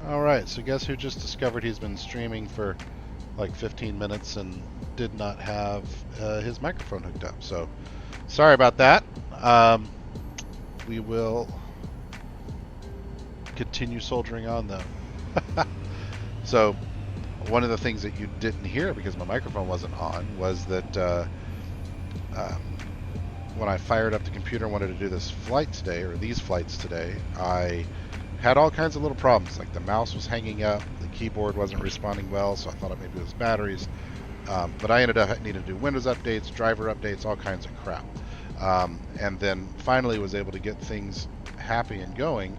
Alright, so guess who just discovered he's been streaming for like 15 minutes and did not have his microphone hooked up. So sorry about that. We will continue soldiering on though. So one of the things that you didn't hear because my microphone wasn't on was that when I fired up the computer and wanted to do this flight today, or these flights today, I had all kinds of little problems. Like the mouse was hanging up, the keyboard wasn't responding well, so I thought maybe it was batteries. But I ended up needing to do Windows updates, driver updates, all kinds of crap. And then finally was able to get things happy and going.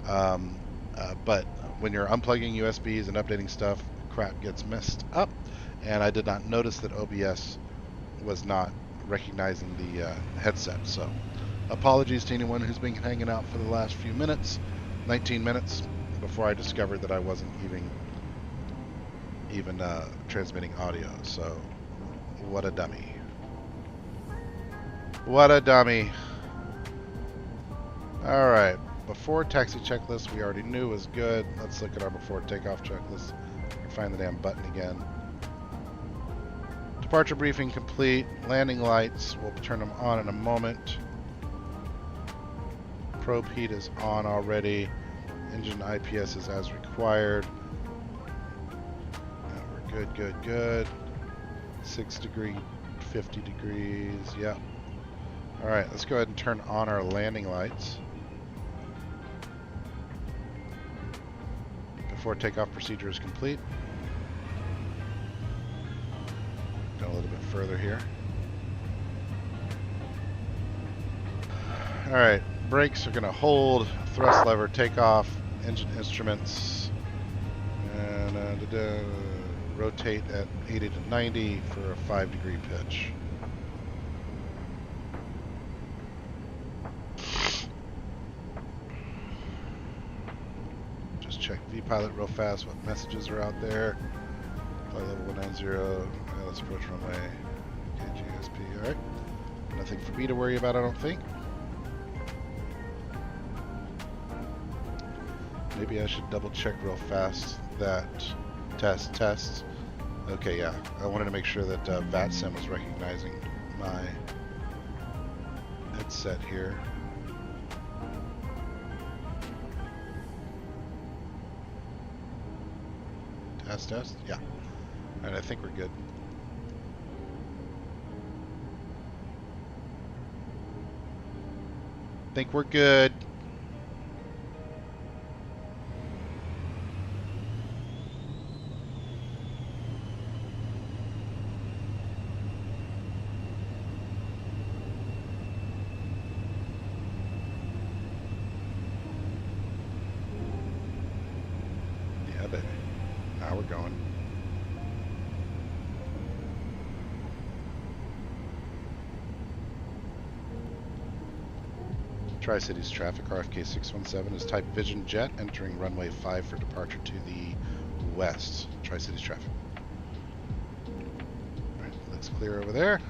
But when you're unplugging USBs and updating stuff, crap gets messed up. And I did not notice that OBS was not recognizing the headset. So apologies to anyone who's been hanging out for the last few minutes, 19 minutes, before I discovered that I wasn't even transmitting audio. So what a dummy. What a dummy. All right, before taxi checklist we already knew was good. Let's look at our before takeoff checklist. Find the damn button again. Departure briefing complete. Landing lights, we'll turn them on in a moment. Probe heat is on already. Engine IPS is as required. Yeah, we're good. 6 degree, 50 degrees, yep. All right, let's go ahead and turn on our landing lights. Before takeoff procedure is complete. Go a little bit further here. All right, brakes are going to hold, thrust lever, takeoff, engine instruments, and rotate at 80 to 90 for a 5 degree pitch. Just check vPilot real fast, what messages are out there. Flight level 190, let's approach runway, KGSP, alright. Nothing for me to worry about, I don't think. Maybe I should double check real fast that test. Okay, yeah. I wanted to make sure that VATSIM was recognizing my headset here. Test. Yeah. Alright, I think we're good. Think we're good. Yeah, baby. Now we're going. Tri-Cities traffic, RFK 617 is type Vision Jet entering runway 5 for departure to the west. Tri-Cities traffic. Alright, looks clear over there.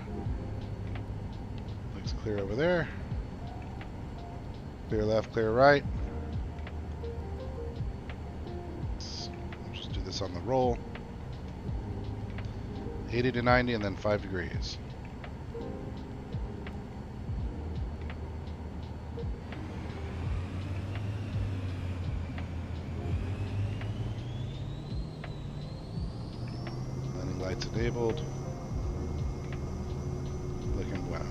Looks clear over there. Clear left, clear right. We'll just do this on the roll. 80 to 90 and then 5 degrees. Landing lights enabled. Looking well.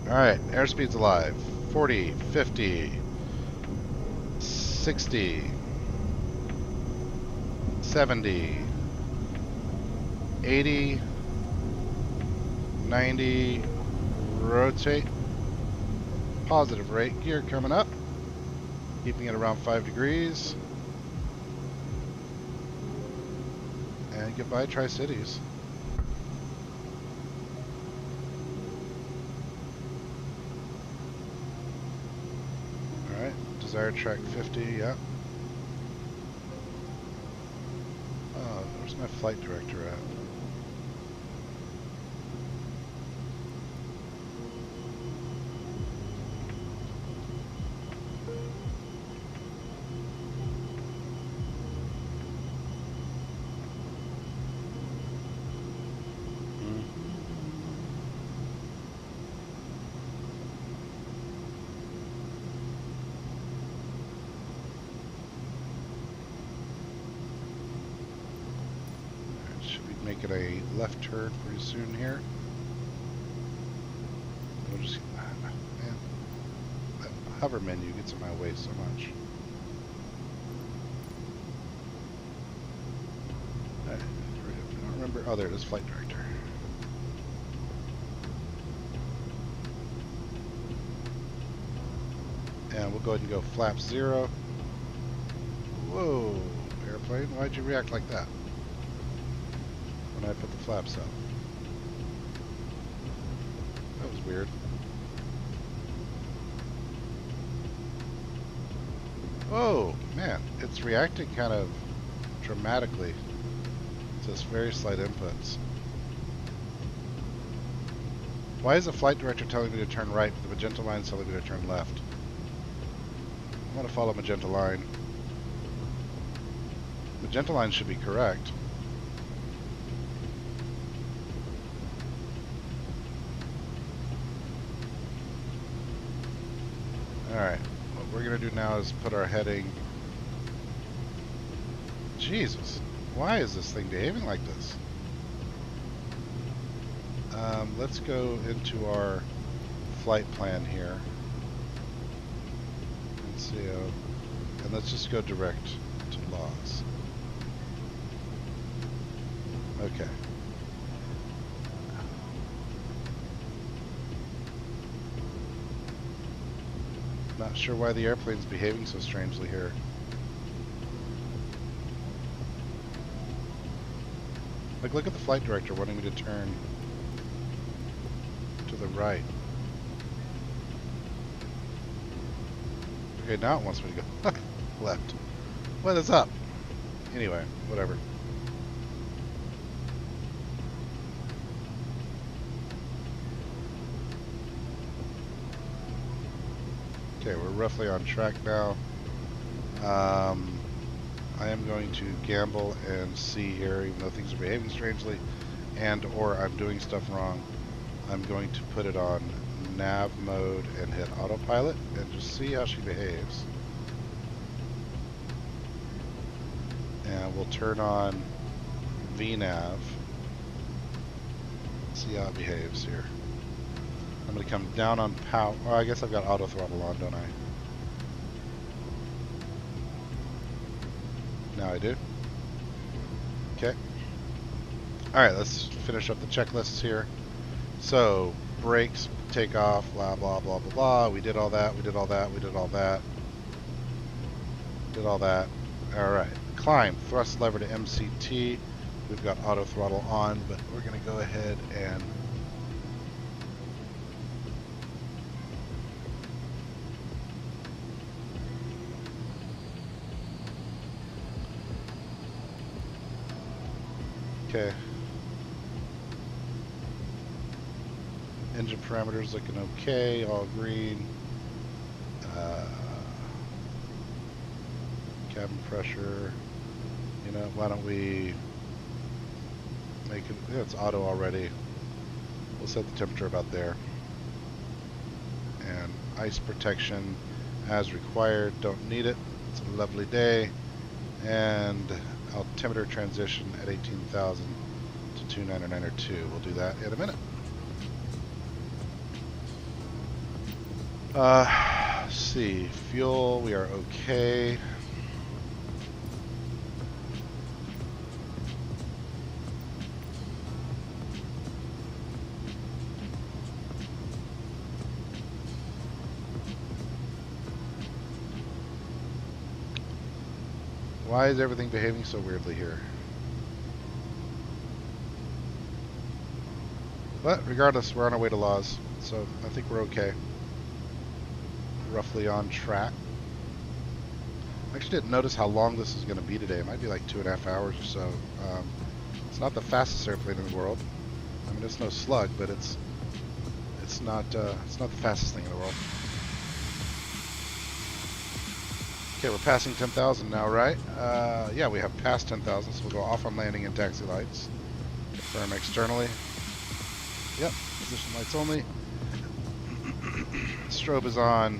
Alright, airspeed's alive. 40, 50, 60, 70, 80, 90, rotate, positive rate gear coming up, keeping it around 5 degrees, and goodbye Tri-Cities. Alright, desired track 50, yeah. Oh, where's my flight director at? making a left turn pretty soon here. We'll just, man, that hover menu gets in my way so much. Alright, I don't remember. Oh, there it is, flight director. And we'll go ahead and go flap 0. Whoa, airplane, why'd you react like that when I put the flaps up? That was weird. Oh, man, it's reacting kind of dramatically to this very slight inputs. Why is the flight director telling me to turn right, but the magenta line is telling me to turn left? I want to follow magenta line. Magenta line should be correct. Alright, what we're going to do now is put our heading... Jesus, why is this thing behaving like this? Let's go into our flight plan here. And let's just go direct to laws. Okay. Not sure why the airplane's behaving so strangely here. Like, look at the flight director wanting me to turn to the right. Okay, now it wants me to go left. What is up? Anyway, whatever. Okay, we're roughly on track now. I am going to gamble and see here, even though things are behaving strangely and or I'm doing stuff wrong. I'm going to put it on nav mode and hit autopilot and just see how she behaves. And we'll turn on VNav. See how it behaves here. I'm going to come down on power. Oh, I guess I've got auto throttle on, don't I? Now I do. Okay. Alright, let's finish up the checklists here. So, brakes, takeoff, blah, blah, blah, blah, blah. We did all that, we did all that, we did all that. Did all that. Alright. Climb, thrust lever to MCT. We've got auto throttle on, but we're going to go ahead and okay. Engine parameters looking okay, all green. Cabin pressure. You know, why don't we make it, yeah, it's auto already. We'll set the temperature about there. And ice protection as required, don't need it. It's a lovely day. And altimeter transition at 18,000 to 29902. We'll do that in a minute. Let's see, fuel, we are okay. Why is everything behaving so weirdly here? But regardless, we're on our way to laws, so I think we're okay. Roughly on track. I actually didn't notice how long this is going to be today. It might be like 2.5 hours or so. It's not the fastest airplane in the world. I mean, it's no slug, but it's not the fastest thing in the world. Okay, we're passing 10,000 now, right? Yeah, we have passed 10,000, so we'll go off on landing and taxi lights. Confirm externally. Yep, position lights only. Strobe is on.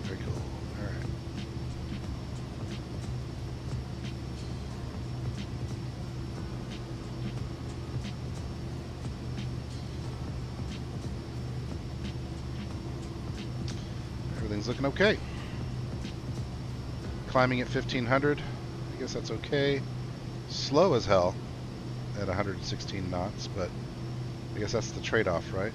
Very cool. Alright. Everything's looking okay. Climbing at 1500. I guess that's okay. Slow as hell at 116 knots, but I guess that's the trade-off, right?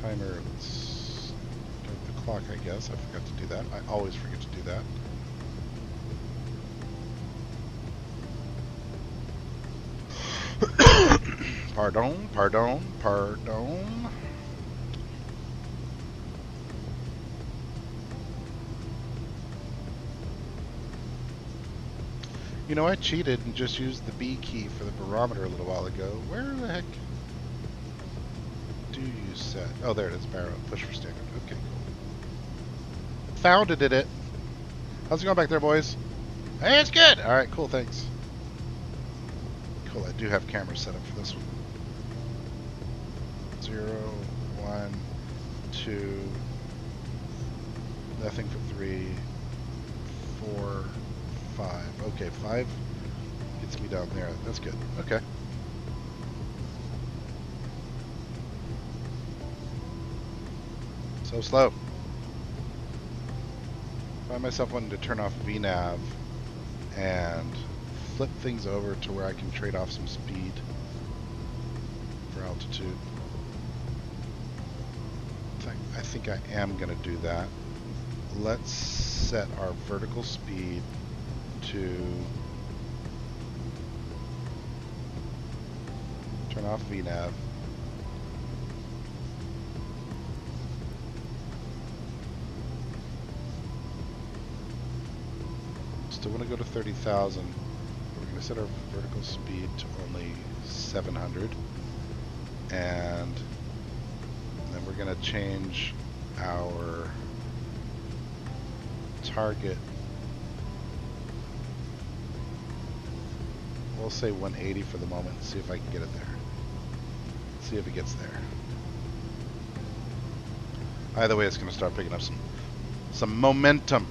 Timer, let's start the clock, I guess. I forgot to do that. I always forget to do that. Pardon, pardon, pardon. You know, I cheated and just used the B key for the barometer a little while ago. Where the heck do you set? Oh, there it is. Barrow. Push for standard. Okay, cool. Founded it. How's it going back there, boys? Hey, it's good. All right, cool. Thanks. Cool. I do have cameras set up for this one. 0, 1, 2. Nothing for 3, 4, 5. Okay, 5 gets me down there. That's good. Okay. So slow. Find myself wanting to turn off VNav and flip things over to where I can trade off some speed for altitude. I think I am going to do that. Let's set our vertical speed to turn off VNav. Still want to go to 30,000. We're going to set our vertical speed to only 700. And then we're going to change our target. We'll say 180 for the moment and see if I can get it there. See if it gets there. Either way, it's going to start picking up some momentum.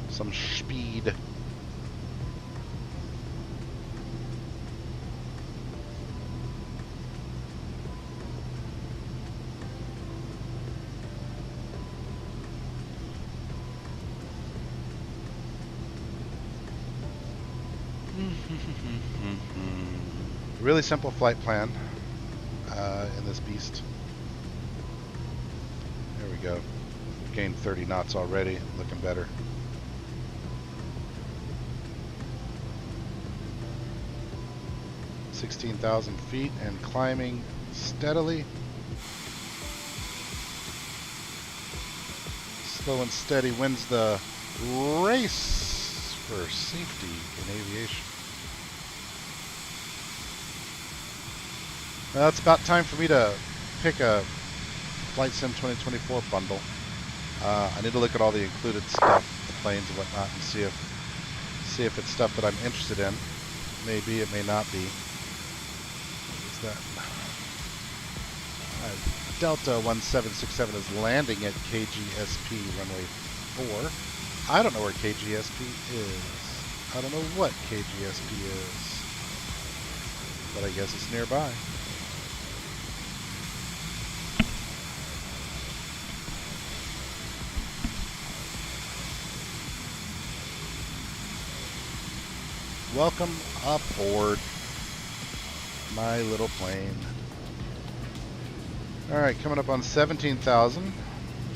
Some speed. Really simple flight plan in this beast. There we go. Gained 30 knots already. Looking better. $16,000 feet and climbing steadily. Slow and steady wins the race for safety in aviation. Well, it's about time for me to pick a Flight Sim 2024 bundle. I need to look at all the included stuff, the planes and whatnot, and see if it's stuff that I'm interested in. Maybe, it may not be. What is that? Delta 1767 is landing at KGSP runway 4. I don't know where KGSP is. I don't know what KGSP is, but I guess it's nearby. Welcome aboard my little plane. Alright, coming up on 17,000.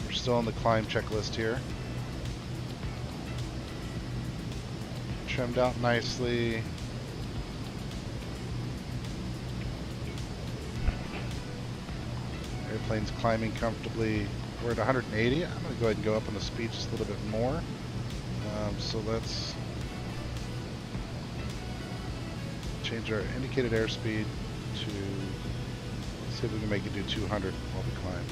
We're still on the climb checklist here. Trimmed out nicely. Airplane's climbing comfortably. We're at 180. I'm going to go ahead and go up on the speed just a little bit more. So let's change our indicated airspeed to See if we can make it do 200 while we climb.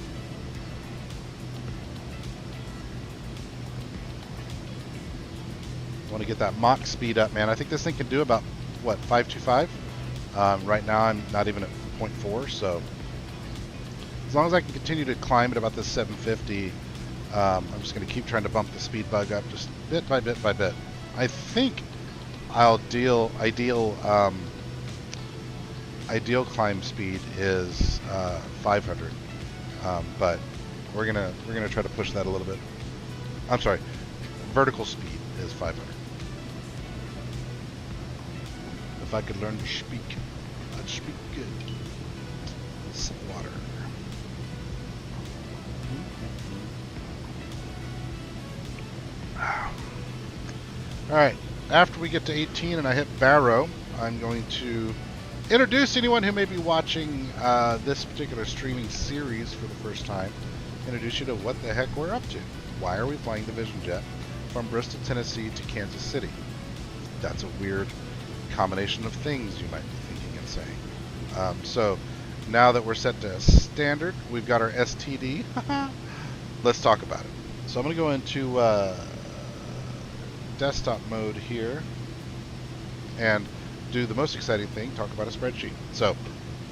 Want to get that Mach speed up, man. I think this thing can do about, what, 525? Right now I'm not even at 0.4, so as long as I can continue to climb at about this 750, I'm just going to keep trying to bump the speed bug up just bit by bit by bit. I think ideal climb speed is 500, but we're gonna try to push that a little bit. I'm sorry, vertical speed is 500. If I could learn to speak, I'd speak good. Some water. All right, after we get to 18 and I hit Barrow, I'm going to introduce anyone who may be watching this particular streaming series for the first time. Introduce you to what the heck we're up to. Why are we flying the Vision Jet from Bristol, Tennessee to Kansas City? That's a weird combination of things you might be thinking and saying. So now that we're set to standard, we've got our STD. Let's talk about it. So I'm going to go into desktop mode here and do the most exciting thing, talk about a spreadsheet. So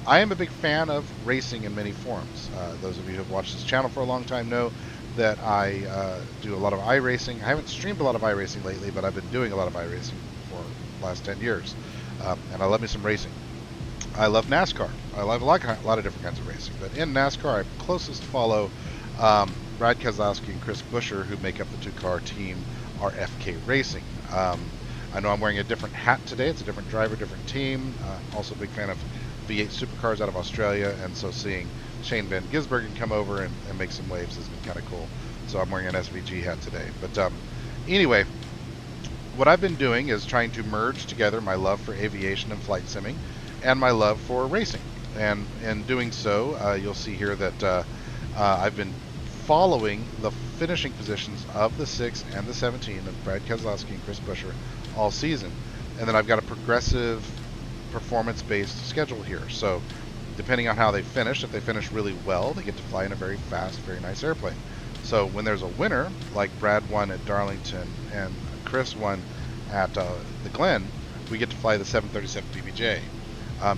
I am a big fan of racing in many forms. Those of you who have watched this channel for a long time know that I do a lot of iRacing. I haven't streamed a lot of iRacing lately, but I've been doing a lot of iRacing for the last 10 years. And I love me some racing. I love NASCAR. I love a lot of different kinds of racing. But in NASCAR, I closest follow Brad Keselowski and Chris Buescher, who make up the two-car team RFK Racing. I know I'm wearing a different hat today. It's a different driver, different team. Also a big fan of V8 supercars out of Australia, and so seeing Shane Van Gisbergen come over and make some waves has been kind of cool. So I'm wearing an SVG hat today. But anyway, what I've been doing is trying to merge together my love for aviation and flight simming and my love for racing. And in doing so, you'll see here that I've been following the finishing positions of the 6 and the 17 of Brad Keselowski and Chris Buescher all season. And then I've got a progressive performance-based schedule here. So depending on how they finish, if they finish really well, they get to fly in a very fast, very nice airplane. So when there's a winner, like Brad won at Darlington and Chris won at the Glen, we get to fly the 737 BBJ.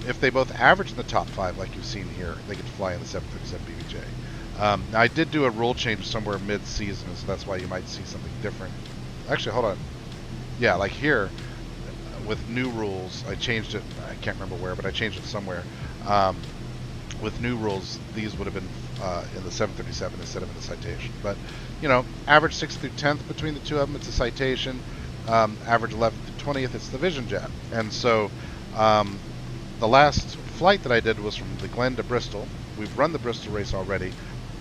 If they both average in the top 5, like you've seen here, they get to fly in the 737 BBJ. Now I did do a rule change somewhere mid-season, so that's why you might see something different. Actually, hold on. Yeah, like here, with new rules, I changed it. I can't remember where, but I changed it somewhere. With new rules, these would have been in the 737 instead of in the citation. But, you know, average 6th through 10th between the two of them, it's a citation. Average 11th through 20th, it's the Vision Jet. And so the last flight that I did was from the Glen to Bristol. We've run the Bristol race already.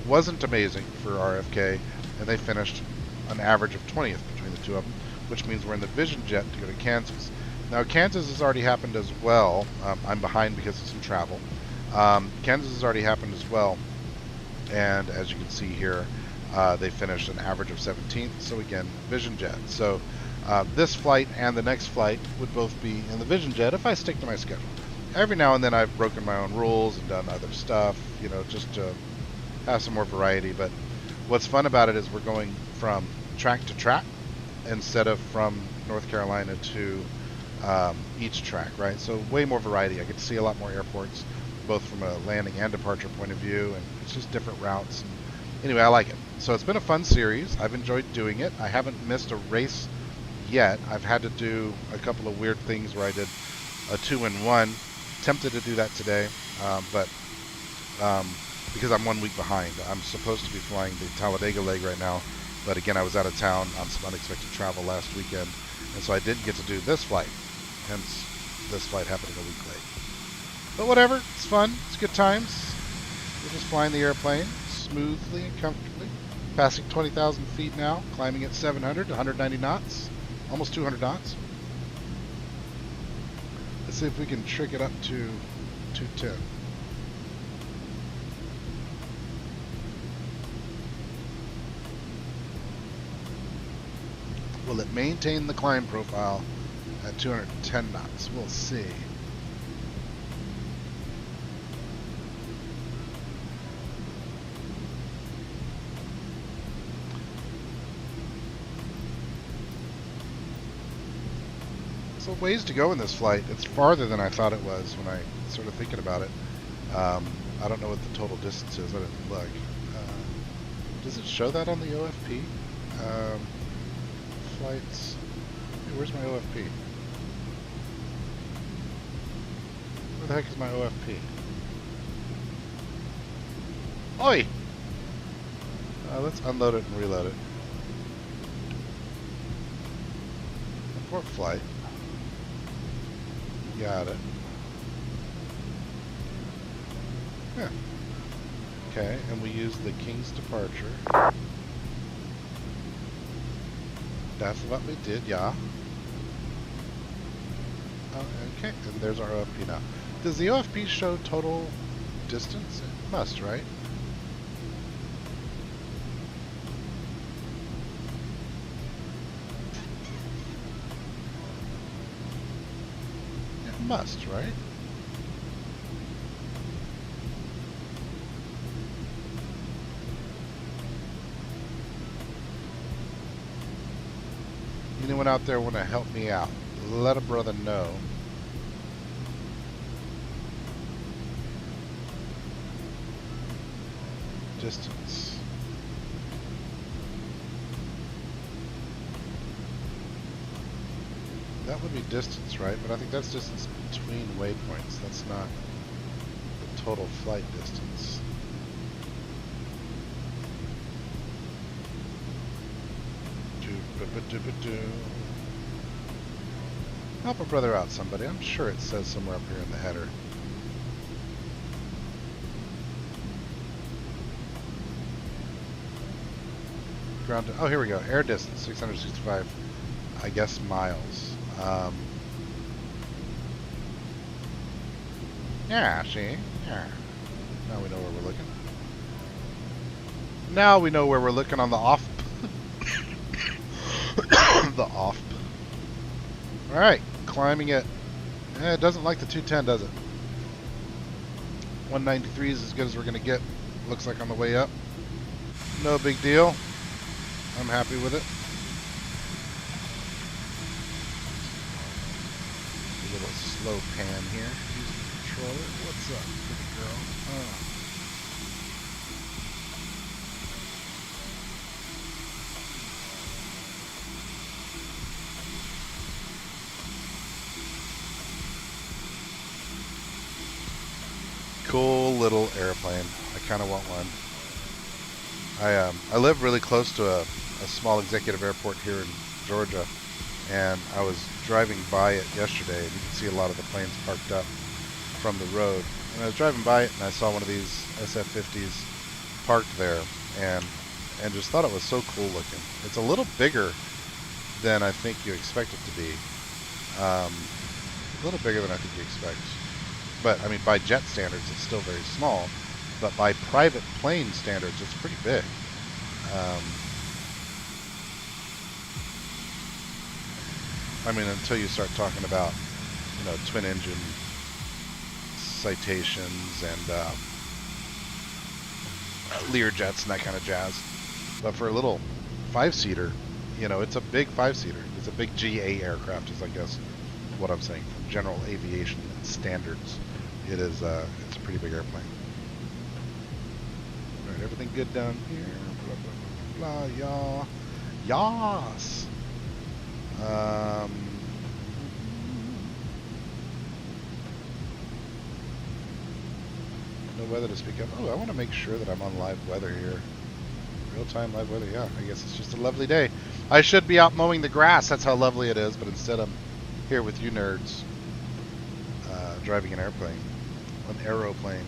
Wasn't amazing for RFK, and they finished an average of 20th between the two of them, which means we're in the Vision Jet to go to Kansas. Now, Kansas has already happened as well. I'm behind because of some travel. Kansas has already happened as well, and as you can see here, they finished an average of 17th, so again, Vision Jet. So this flight and the next flight would both be in the Vision Jet if I stick to my schedule. Every now and then I've broken my own rules and done other stuff, you know, just to have some more variety. But what's fun about it is we're going from track to track instead of from North Carolina to each track, right? So way more variety. I get to see a lot more airports, both from a landing and departure point of view, and it's just different routes. And anyway, I like it. So it's been a fun series. I've enjoyed doing it. I haven't missed a race yet. I've had to do a couple of weird things where I did a 2-in-1. Tempted to do that today, but because I'm 1 week behind. I'm supposed to be flying the Talladega leg right now, but again, I was out of town on some unexpected travel last weekend, and so I didn't get to do this flight, hence this flight happening a week late. But whatever, it's fun, it's good times. We're just flying the airplane smoothly and comfortably, passing 20,000 feet now, climbing at 700 to 190 knots, almost 200 knots. Let's see if we can trick it up to 210. Will it maintain the climb profile at 210 knots? We'll see. So ways to go in this flight. It's farther than I thought it was when I started thinking about it. I don't know what the total distance is. I didn't look. Does it show that on the OFP? Flights. Hey, where's my OFP? Where the heck is my OFP? Oi! Let's unload it and reload it. Port flight. Got it. Yeah. Okay, and we use the King's Departure. That's what we did, yeah. Oh, okay, and there's our OFP now. Does the OFP show total distance? It must, right? It must, right? Anyone out there want to help me out? Let a brother know. Distance. That would be distance, right? But I think that's distance between waypoints. That's not the total flight distance. Help a brother out, somebody. I'm sure it says somewhere up here in the header. Ground. Oh, here we go. Air distance 665. I guess miles. Yeah. See. Yeah. Now we know where we're looking. Now we know where we're looking on the off. The off. Alright, climbing it. It doesn't like the 210, does it? 193 is as good as we're going to get. Looks like on the way up. No big deal. I'm happy with it. A little slow pan here. Use the controller. What's up, pretty girl? Oh. Cool little airplane. I kind of want one. I live really close to a small executive airport here in Georgia, and I was driving by it yesterday, and you can see a lot of the planes parked up from the road. And I was driving by it, and I saw one of these SF-50s parked there, and just thought it was so cool looking. It's a little bigger than I think you expect it to be. A little bigger than I think you expect. But, I mean, by jet standards, it's still very small. But by private plane standards, it's pretty big. I mean, until you start talking about, you know, twin engine citations and Lear jets and that kind of jazz. But for a little 5-seater, you know, it's a big 5-seater. It's a big GA aircraft, is I guess what I'm saying, from general aviation standards. It is, it's a pretty big airplane. All right, everything good down here. Blah, blah, blah, blah, y'all. Yas. No weather to speak of. Oh, I want to make sure that I'm on live weather here. Real-time live weather, yeah. I guess it's just a lovely day. I should be out mowing the grass. That's how lovely it is. But instead I'm here with you nerds. Driving an airplane. An aeroplane.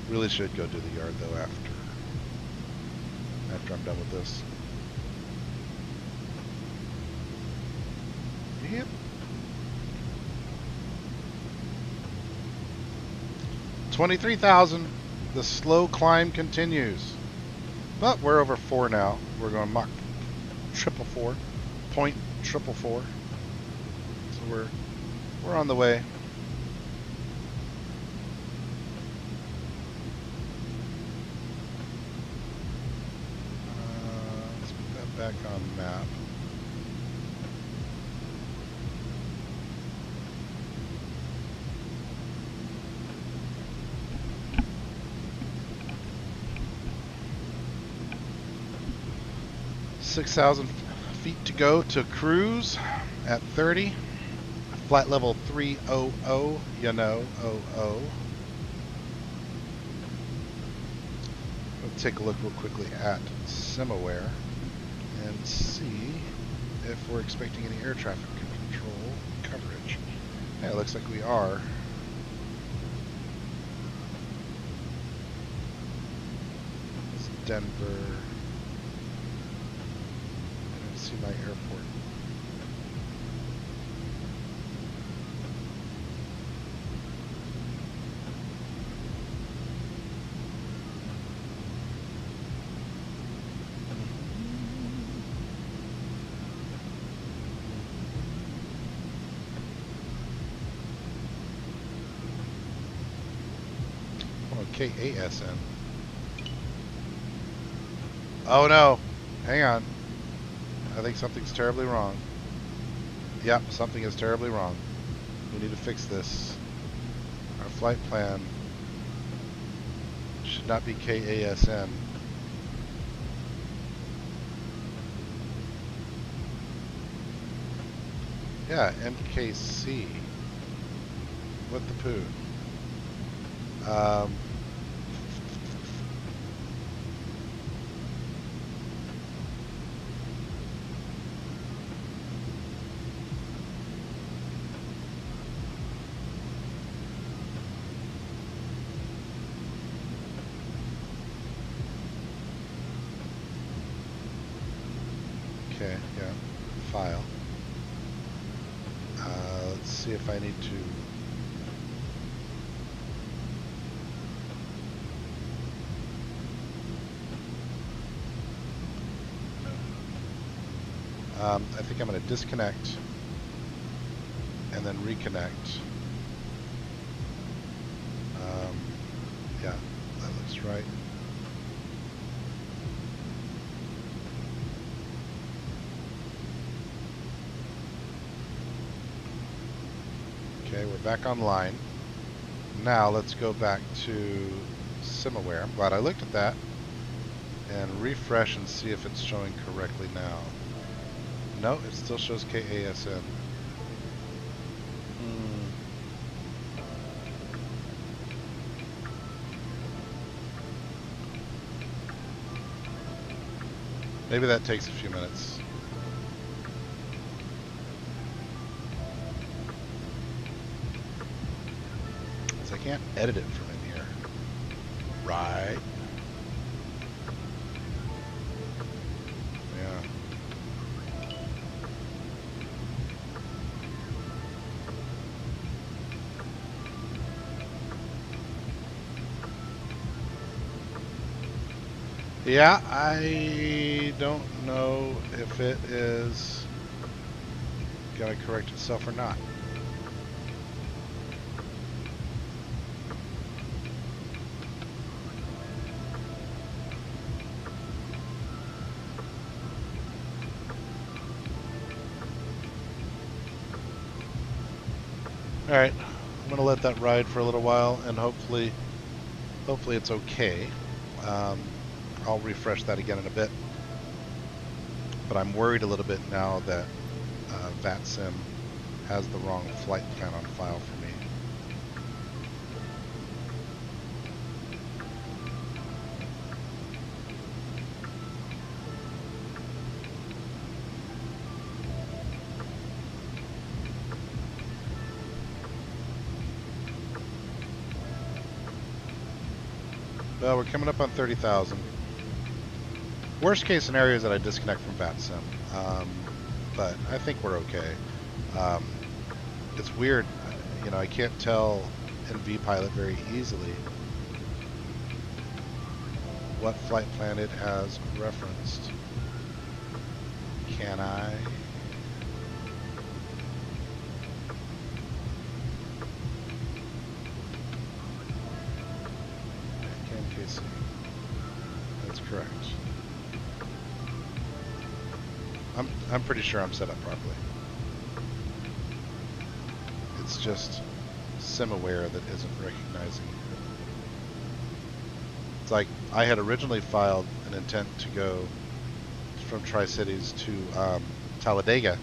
Really should go do the yard, though, after I'm done with this. Yep. 23,000. The slow climb continues. But we're over 4 now. We're going Mach 444. Point 444. So we're on the way. Let's put that back on map. 6,000 feet to go to cruise at 30. Flight level 300, you know, 00. We'll take a look real quickly at SimAware and see if we're expecting any air traffic control coverage. Yeah, it looks like we are. It's Denver. I don't see my airport. KASN. Oh no, hang on. I think something's terribly wrong. Yep, something is terribly wrong. We need to fix this. Our flight plan should not be KASN. Yeah, MKC. What the poo? Okay, yeah, file. Let's see if I need to. No. I think I'm going to disconnect and then reconnect. Yeah, that looks right. Okay, we're back online. Now let's go back to SimAware. I'm glad I looked at that. And refresh and see if it's showing correctly now. No, it still shows KASN. Maybe that takes a few minutes. I can't edit it from in here. Right. Yeah. Yeah, I don't know if it is gonna correct itself or not. Alright, I'm going to let that ride for a little while, and hopefully it's okay. I'll refresh that again in a bit. But I'm worried a little bit now that VATSIM has the wrong flight plan on file for me. Well, we're coming up on 30,000. Worst case scenario is that I disconnect from VATSIM, but I think we're okay. It's weird, you know, I can't tell in vPilot very easily what flight plan it has referenced. Can I? KC. That's correct. I'm pretty sure I'm set up properly. It's just SimAware that isn't recognizing. It's like I had originally filed an intent to go from Tri-Cities to Talladega,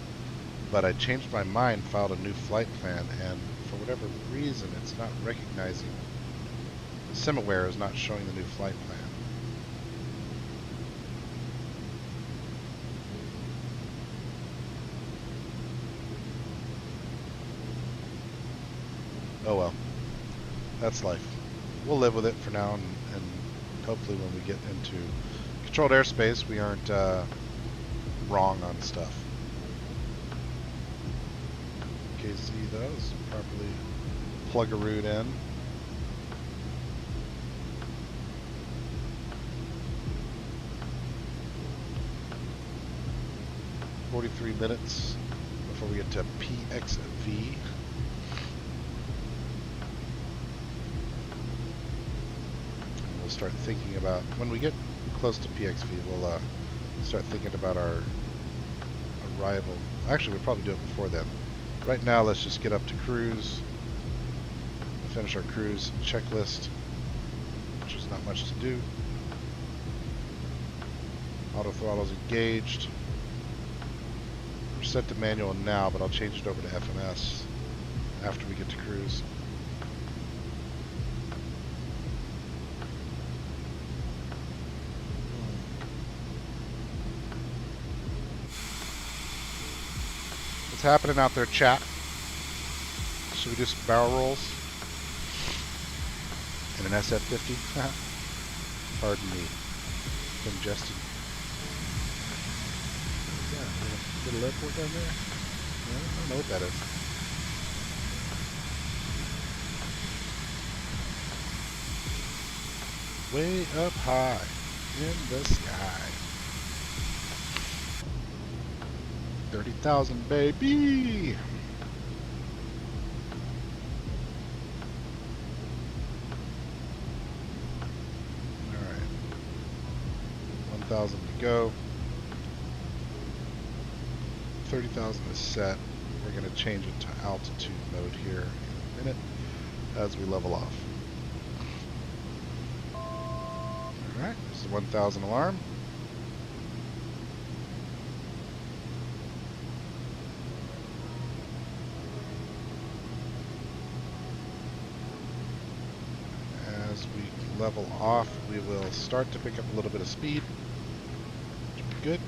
but I changed my mind, filed a new flight plan, and for whatever reason, it's not recognizing. SimAware is not showing the new flight plan. Oh well, that's life. We'll live with it for now, and hopefully when we get into controlled airspace, we aren't wrong on stuff. KZ though is properly plug a route in. "43 minutes before we get to PXV. And we'll start thinking about, when we get close to PXV, we'll start thinking about our arrival. Actually, we'll probably do it before then. Right now, let's just get up to cruise, finish our cruise checklist, which is not much to do. Auto throttle's engaged. We're set to manual now, but I'll change it over to FMS after we get to cruise. What's happening out there, chat? Should we do some barrel rolls in an SF50? Pardon me. Congested. Little airport down there? I don't know what that is. Way up high in the sky. 30,000, baby! Alright. 1,000 to go. 30,000 is set. We're going to change it to altitude mode here in a minute as we level off. Alright, this is the 1,000 alarm. As we level off, we will start to pick up a little bit of speed, which will be good.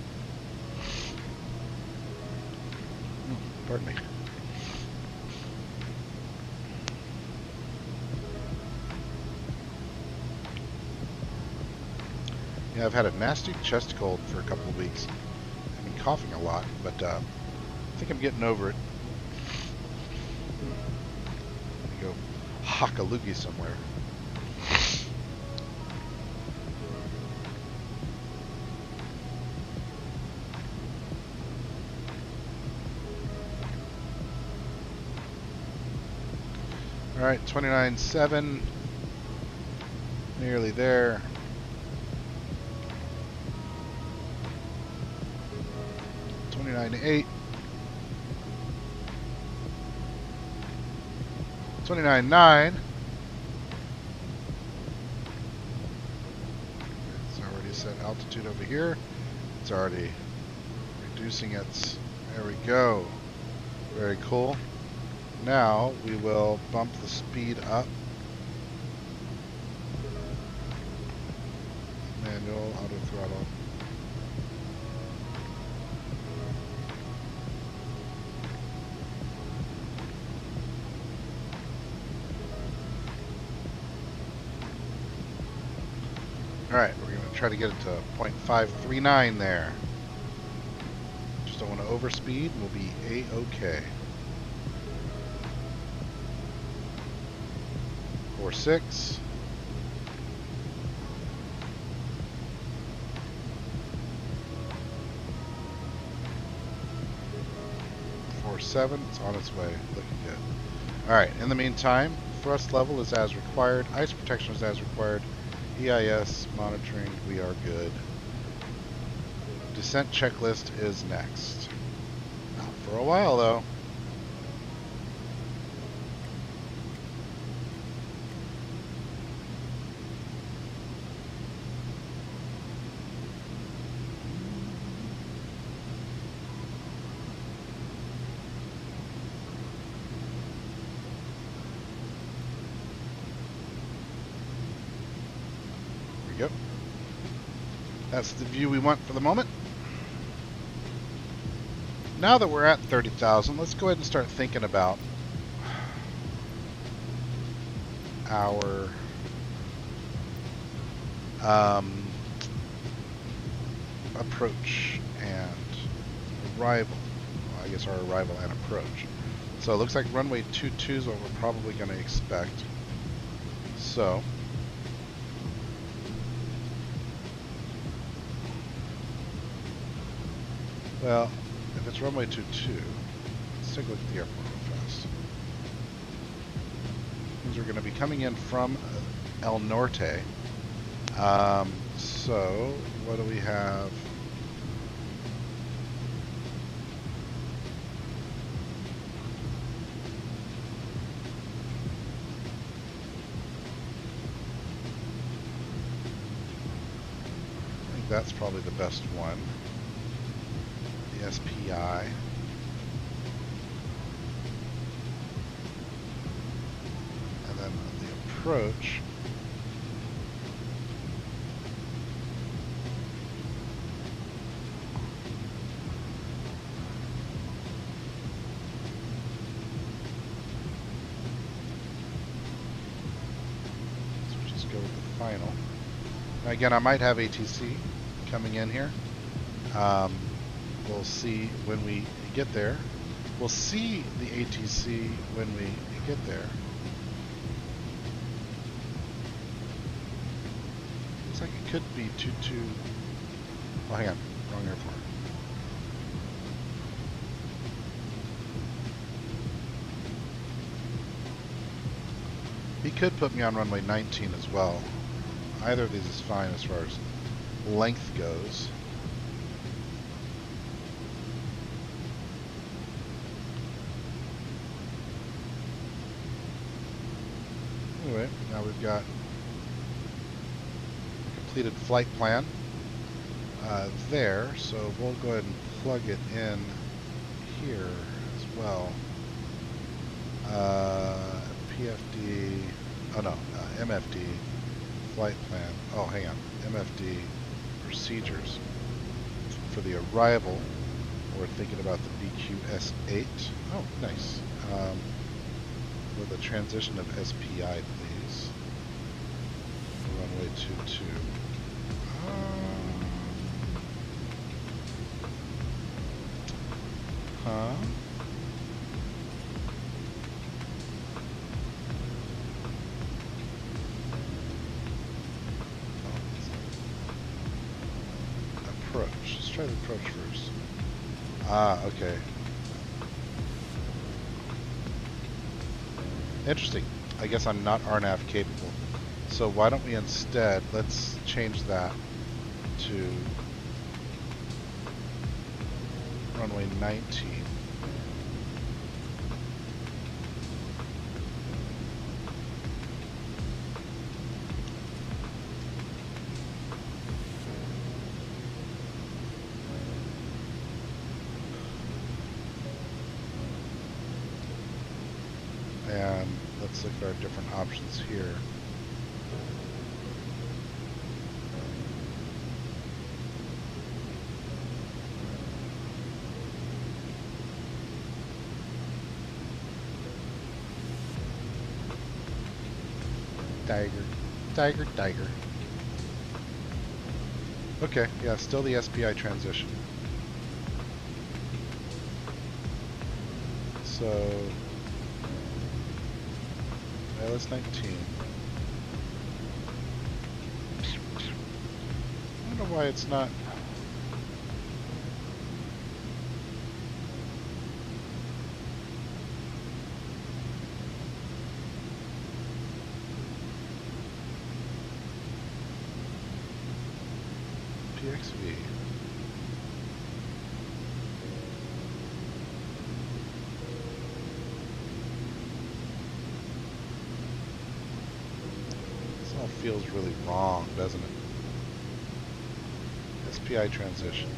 Pardon me. Yeah, I've had a nasty chest cold for a couple of weeks. I've been coughing a lot, but I think I'm getting over it. Let me go hock a loogie somewhere. Alright, 29.7, nearly there. $29.8, $29.9. It's already set altitude over here. It's already reducing its. There we go. Very cool. Now we will bump the speed up. Manual, auto throttle. Alright, we're going to try to get it to 0.539 there. Just don't want to overspeed, we'll be A-OK. 4.6. 4.7. It's on its way. Looking good. Alright, in the meantime, thrust level is as required. Ice protection is as required. EIS monitoring, we are good. Descent checklist is next. Not for a while, though. That's the view we want for the moment. Now that we're at 30,000, let's go ahead and start thinking about our approach and arrival. Well, I guess our arrival and approach. So it looks like runway 22 is what we're probably going to expect. So well, if it's runway 22, let's take a look at the airport real fast. Means we're going to be coming in from El Norte. So what do we have? I think that's probably the best one. The SPI. And then the approach. So we'll just go with the final. Now again, I might have ATC coming in here. We'll see when we get there. We'll see the ATC when we get there. Looks like it could be 22. Oh, hang on. Wrong airport. He could put me on runway 19 as well. Either of these is fine as far as length goes. Anyway, now we've got a completed flight plan there, so we'll go ahead and plug it in here as well. PFD, oh no, MFD flight plan. Oh, hang on, MFD procedures for the arrival. We're thinking about the BQS8. Oh, nice. With a transition of SPI, please. Runway 22. Huh? Approach. Let's try the approach first. Ah, okay. Interesting. I guess I'm not RNAV capable. So why don't we instead, let's change that to runway 19. And let's look at our different options here. Tiger. Okay, yeah, still the SPI transition. So, that's 19. I don't know why it's not. PXV. This all feels really wrong, doesn't it? SPI transition.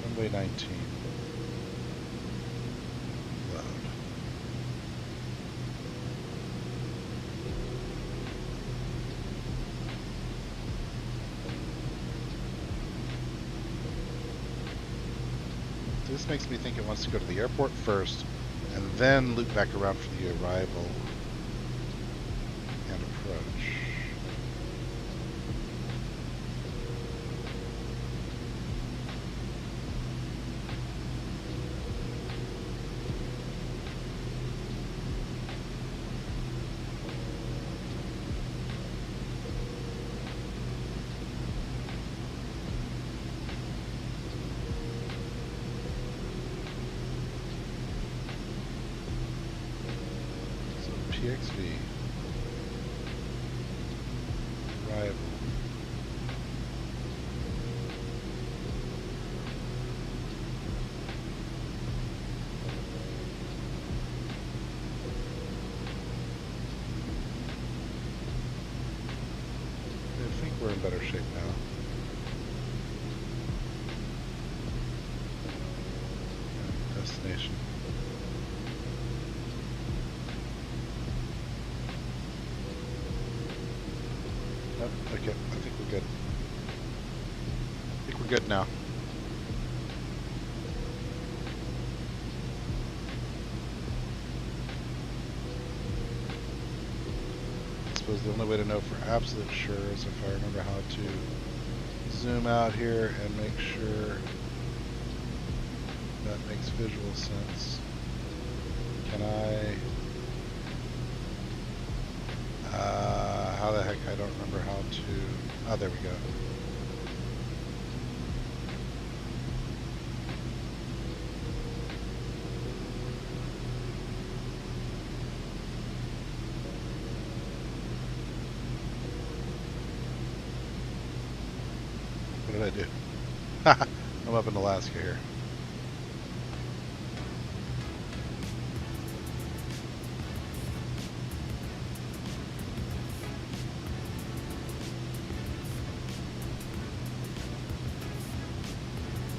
Runway 19. Load. So this makes me think it wants to go to the airport first and then loop back around for the arrival and approach. PXV arrival. I think we're in better shape now. Destination. Okay, I think we're good. I think we're good now. I suppose the only way to know for absolute sure is if I remember how to zoom out here and make sure that makes visual sense. Can I... how the heck, I don't remember how to... Oh, there we go. What did I do? I'm up in Alaska here.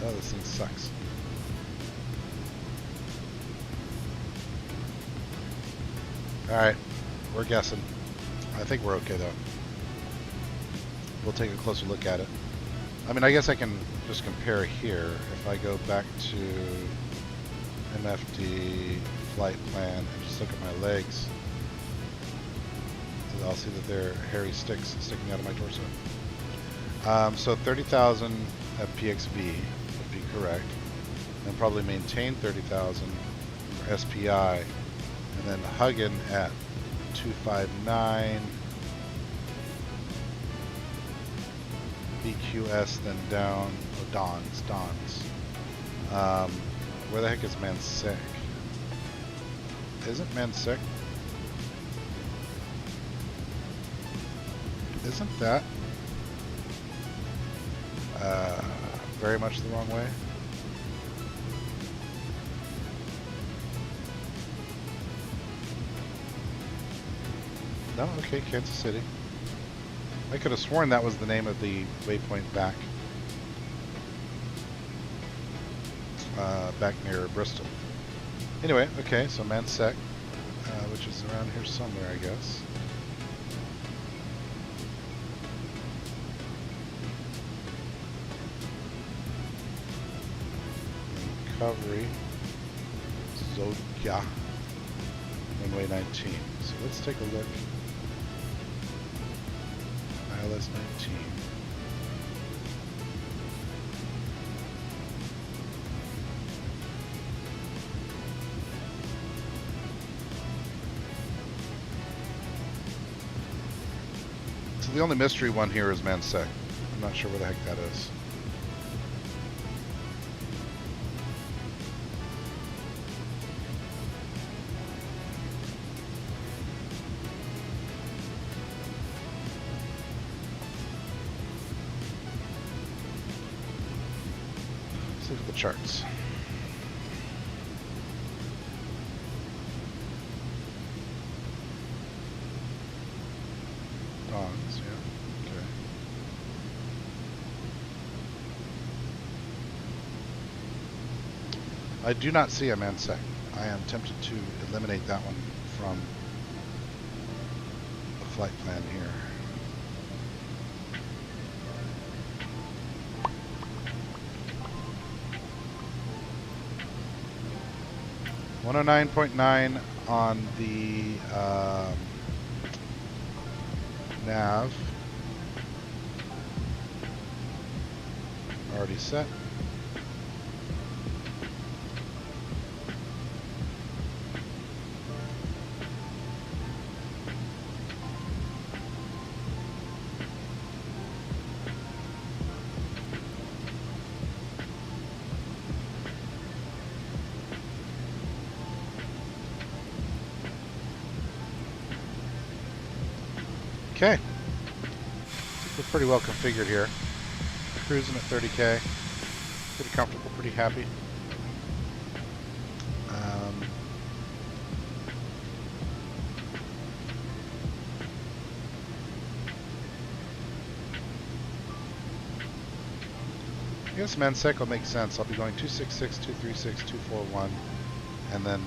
Oh, this thing sucks. Alright, we're guessing. I think we're okay though. We'll take a closer look at it. I mean, I guess I can just compare here. If I go back to MFD flight plan and just look at my legs, I'll see that they're hairy sticks sticking out of my torso. So 30,000 at PXV would be correct, and probably maintain 30,000 for SPI, and then Huggin at 259, BQS, then down, oh, Dons. Where the heck is Mansek? Isn't Mansek? Isn't that very much the wrong way? No? Okay, Kansas City. I could have sworn that was the name of the waypoint back. Back near Bristol. Anyway, okay, so Mansek, which is around here somewhere, I guess. Recovery, Zodya, runway 19. So let's take a look. ILS 19. So the only mystery one here is Mansek. I'm not sure where the heck that is. Let's look at the charts. Dons, yeah, okay. I do not see a Mansek. I am tempted to eliminate that one from the flight plan here. 109.9 on the nav. Already set. Okay. I think we're pretty well configured here. Cruising at 30k. Pretty comfortable, pretty happy. I guess Mansec will make sense. I'll be going 266, 236, 241, and then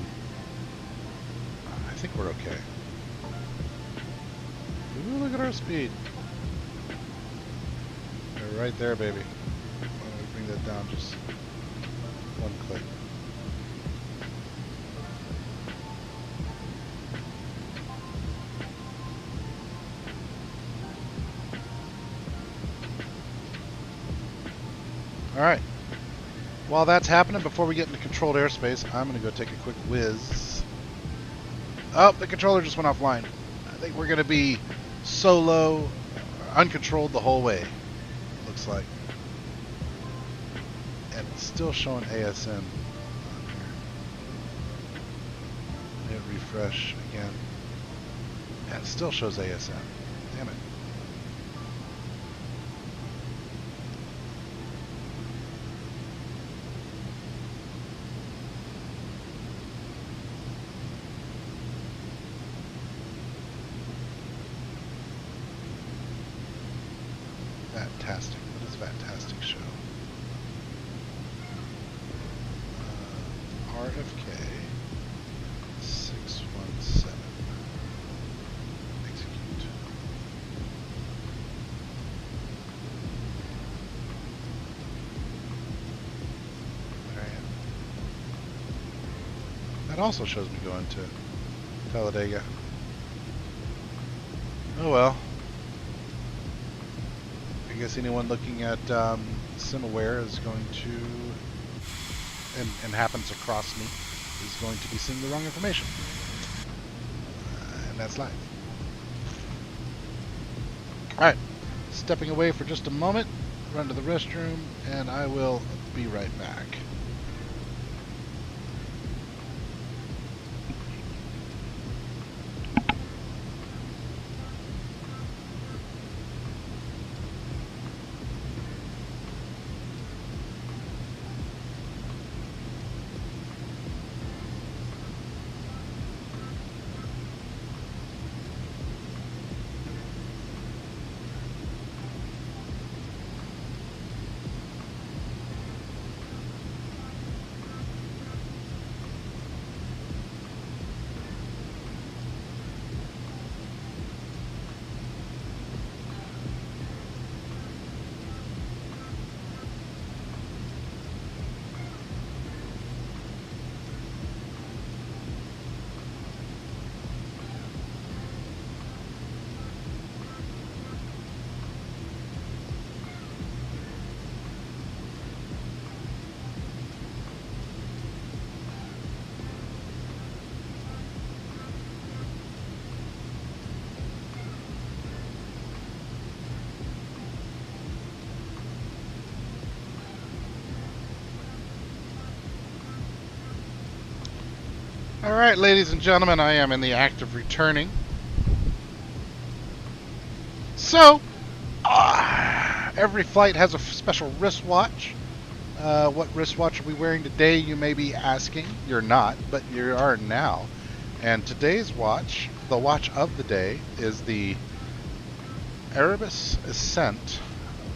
I think we're okay. Ooh, look at our speed. We're right there, baby. Why don't we bring that down just one click. Alright. While that's happening, before we get into controlled airspace, I'm going to go take a quick whiz. Oh, the controller just went offline. I think we're going to be solo, uncontrolled the whole way, looks like. And it's still showing ASM on here. Hit refresh again. And it still shows ASM. Damn it. Fantastic. What does fantastic show? RFK 617. Execute. There I am. That also shows me going to Talladega. Oh well. I guess anyone looking at SimAware is going to, and happens to cross me, is going to be seeing the wrong information. And that's live. Alright, stepping away for just a moment, run to the restroom, and I will be right back. Alright, ladies and gentlemen, I am in the act of returning. So, every flight has a special wristwatch. What wristwatch are we wearing today, you may be asking. You're not, but you are now. And today's watch, the watch of the day, is the Erebus Ascent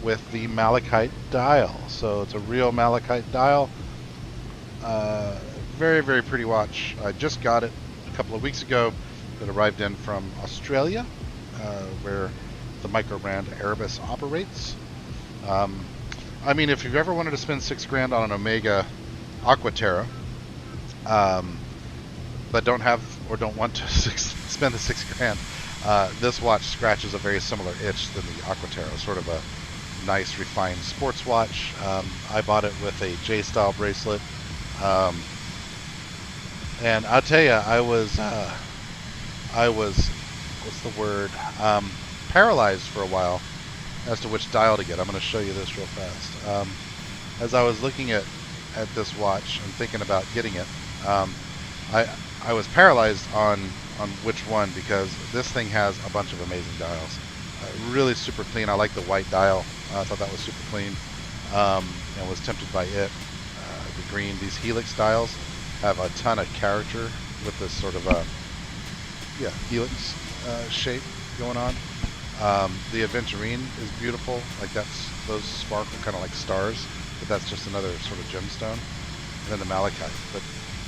with the malachite dial. So it's a real malachite dial. Very, very pretty watch. I just got it a couple of weeks ago. It arrived in from Australia, where the micro brand Erebus operates. I mean, if you've ever wanted to spend $6,000 on an Omega Aquaterra, but don't have or don't want to spend the $6,000, this watch scratches a very similar itch than the Aquatero, sort of a nice refined sports watch. I bought it with a J-style bracelet, and I'll tell you, I was what's the word, paralyzed for a while as to which dial to get. I'm going to show you this real fast. As I was looking at this watch and thinking about getting it, I was paralyzed on which one, because this thing has a bunch of amazing dials. Really super clean. I like the white dial. I thought that was super clean, and was tempted by it. The green, these helix dials have a ton of character with this sort of helix shape going on. The aventurine is beautiful. Like those sparkle kind of like stars, but that's just another sort of gemstone. And then the malachite. But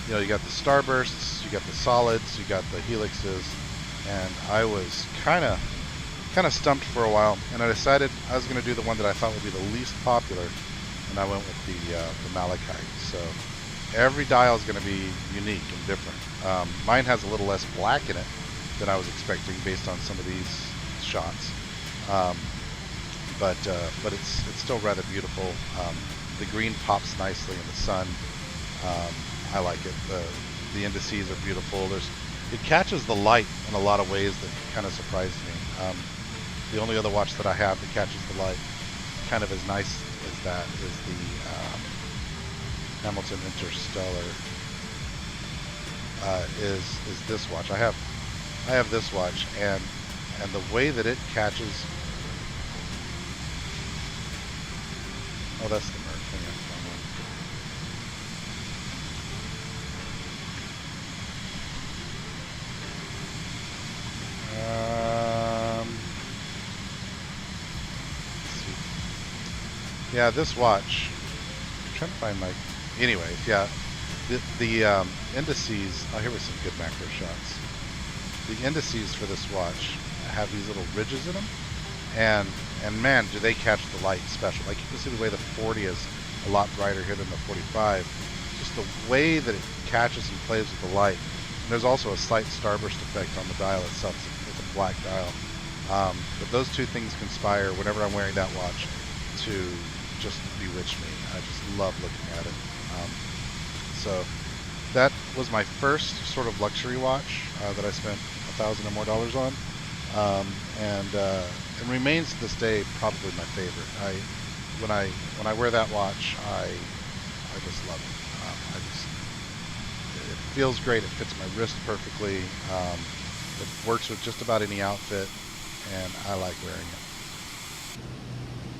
you know, you got the starbursts, you got the solids, you got the helixes, and I was kind of stumped for a while, and I decided I was going to do the one that I thought would be the least popular, and I went with the malachite. So every dial is going to be unique and different. Mine has a little less black in it than I was expecting based on some of these shots, but it's still rather beautiful. The green pops nicely in the sun. I like it. The indices are beautiful. It catches the light in a lot of ways that kind of surprised me. The only other watch that I have that catches the light kind of as nice as that is the Hamilton Interstellar. Is this watch. I have this watch, and the way that it catches. Oh, that's the Merc. Hang on. Yeah, this watch. I'm trying to find my. Anyways, yeah, the indices. Oh, here were some good macro shots. The indices for this watch have these little ridges in them, and man, do they catch the light special. Like, you can see the way the 40 is a lot brighter here than the 45. Just the way that it catches and plays with the light. And there's also a slight starburst effect on the dial itself. It's a black dial. But those two things conspire whenever I'm wearing that watch to just bewitch me. I just love looking at it. So that was my first sort of luxury watch that I spent $1,000 or more on, and remains to this day probably my favorite. When I wear that watch, I just love it. It feels great. It fits my wrist perfectly. It works with just about any outfit, and I like wearing it.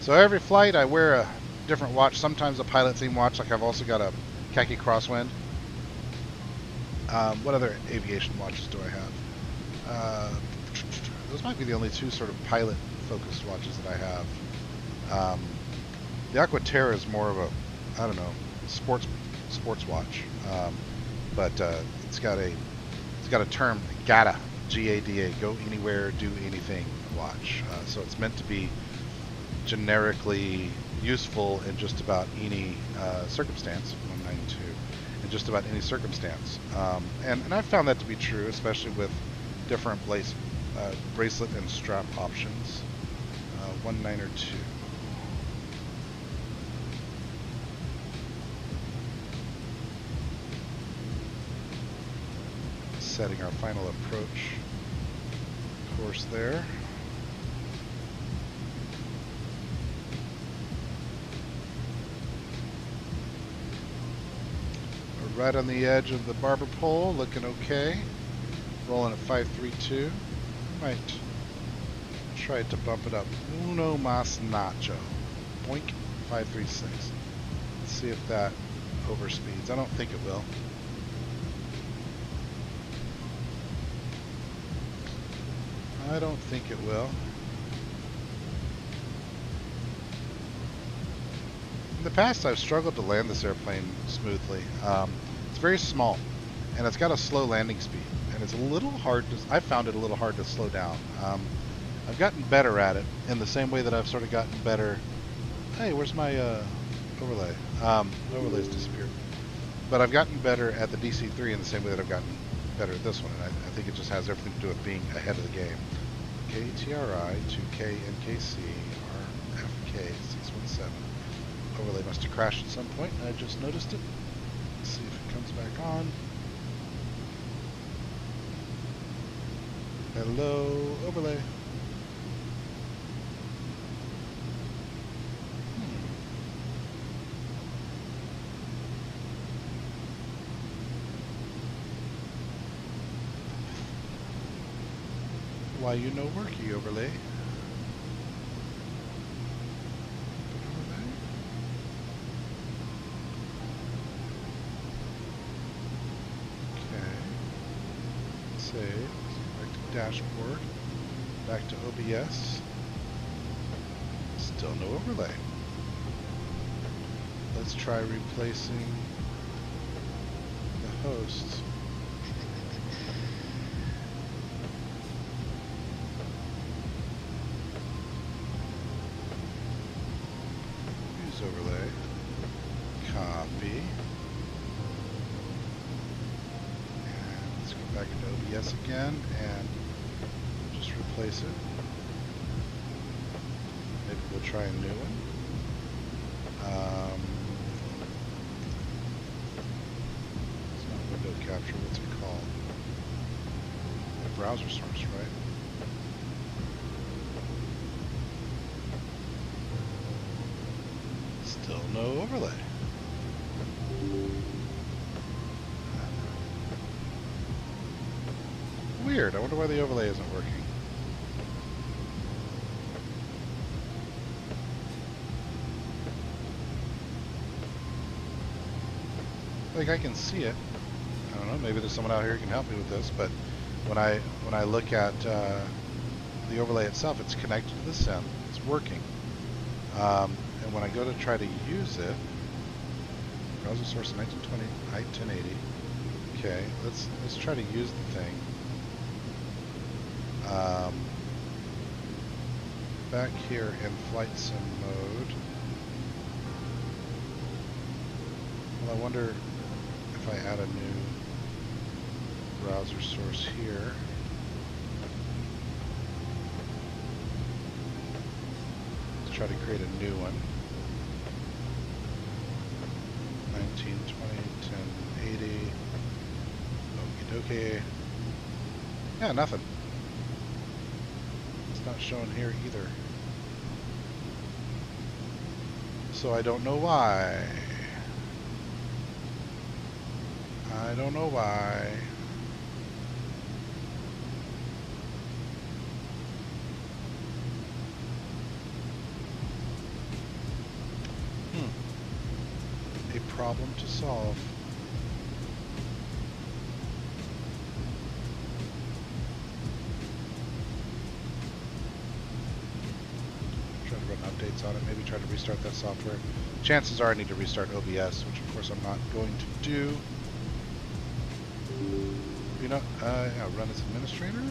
So every flight I wear a different watch, sometimes a pilot theme watch. Like, I've also got a khaki crosswind. What other aviation watches do I have? Those might be the only two sort of pilot focused watches that I have. The Aquatera is more of a, I don't know, sports watch, but it's got a term, GADA, G-A-D-A, go anywhere, do anything watch. So it's meant to be generically useful in just about any circumstance. 192, in just about any circumstance, and I've found that to be true, especially with different bracelet and strap options. 192. Setting our final approach course there. We're right on the edge of the barber pole, looking okay. Rolling at 532. Might try to bump it up. Uno mas nacho. Boink. 536. Let's see if that overspeeds. I don't think it will. I don't think it will. In the past, I've struggled to land this airplane smoothly. It's very small, and it's got a slow landing speed, and it's a little hard to. I found it a little hard to slow down. I've gotten better at it in the same way that I've sort of gotten better. Hey, where's my overlay? Overlay's disappeared. But I've gotten better at the DC-3 in the same way that I've gotten better at this one, and I think it just has everything to do with being ahead of the game. KTRI 2KNKC RFK 617. Overlay must have crashed at some point, and I just noticed it. Let's see if it comes back on. Hello, overlay. Why you no worky, overlay? Okay. Save. Back to dashboard. Back to OBS. Still no overlay. Let's try replacing the hosts. Overlay, copy, and let's go back into OBS again and just replace it. Maybe we'll try a new one. It's not window capture, what's it called? A browser source, right? Still no overlay. Weird. I wonder why the overlay isn't working. Like I can see it. I don't know. Maybe there's someone out here who can help me with this. But when I look at the overlay itself, it's connected to the sim. It's working. And when I go to try to use it, browser source 1920, height 1080. Okay, let's try to use the thing. Back here in flight sim mode. Well, I wonder if I add a new browser source here. Let's try to create a new one. 1920, 1080. Okie dokie. Yeah, nothing. It's not showing here either. So I don't know why. I don't know why. A problem to solve. Try to run updates on it, maybe try to restart that software. Chances are I need to restart OBS, which of course I'm not going to do. You know, yeah, run as administrator.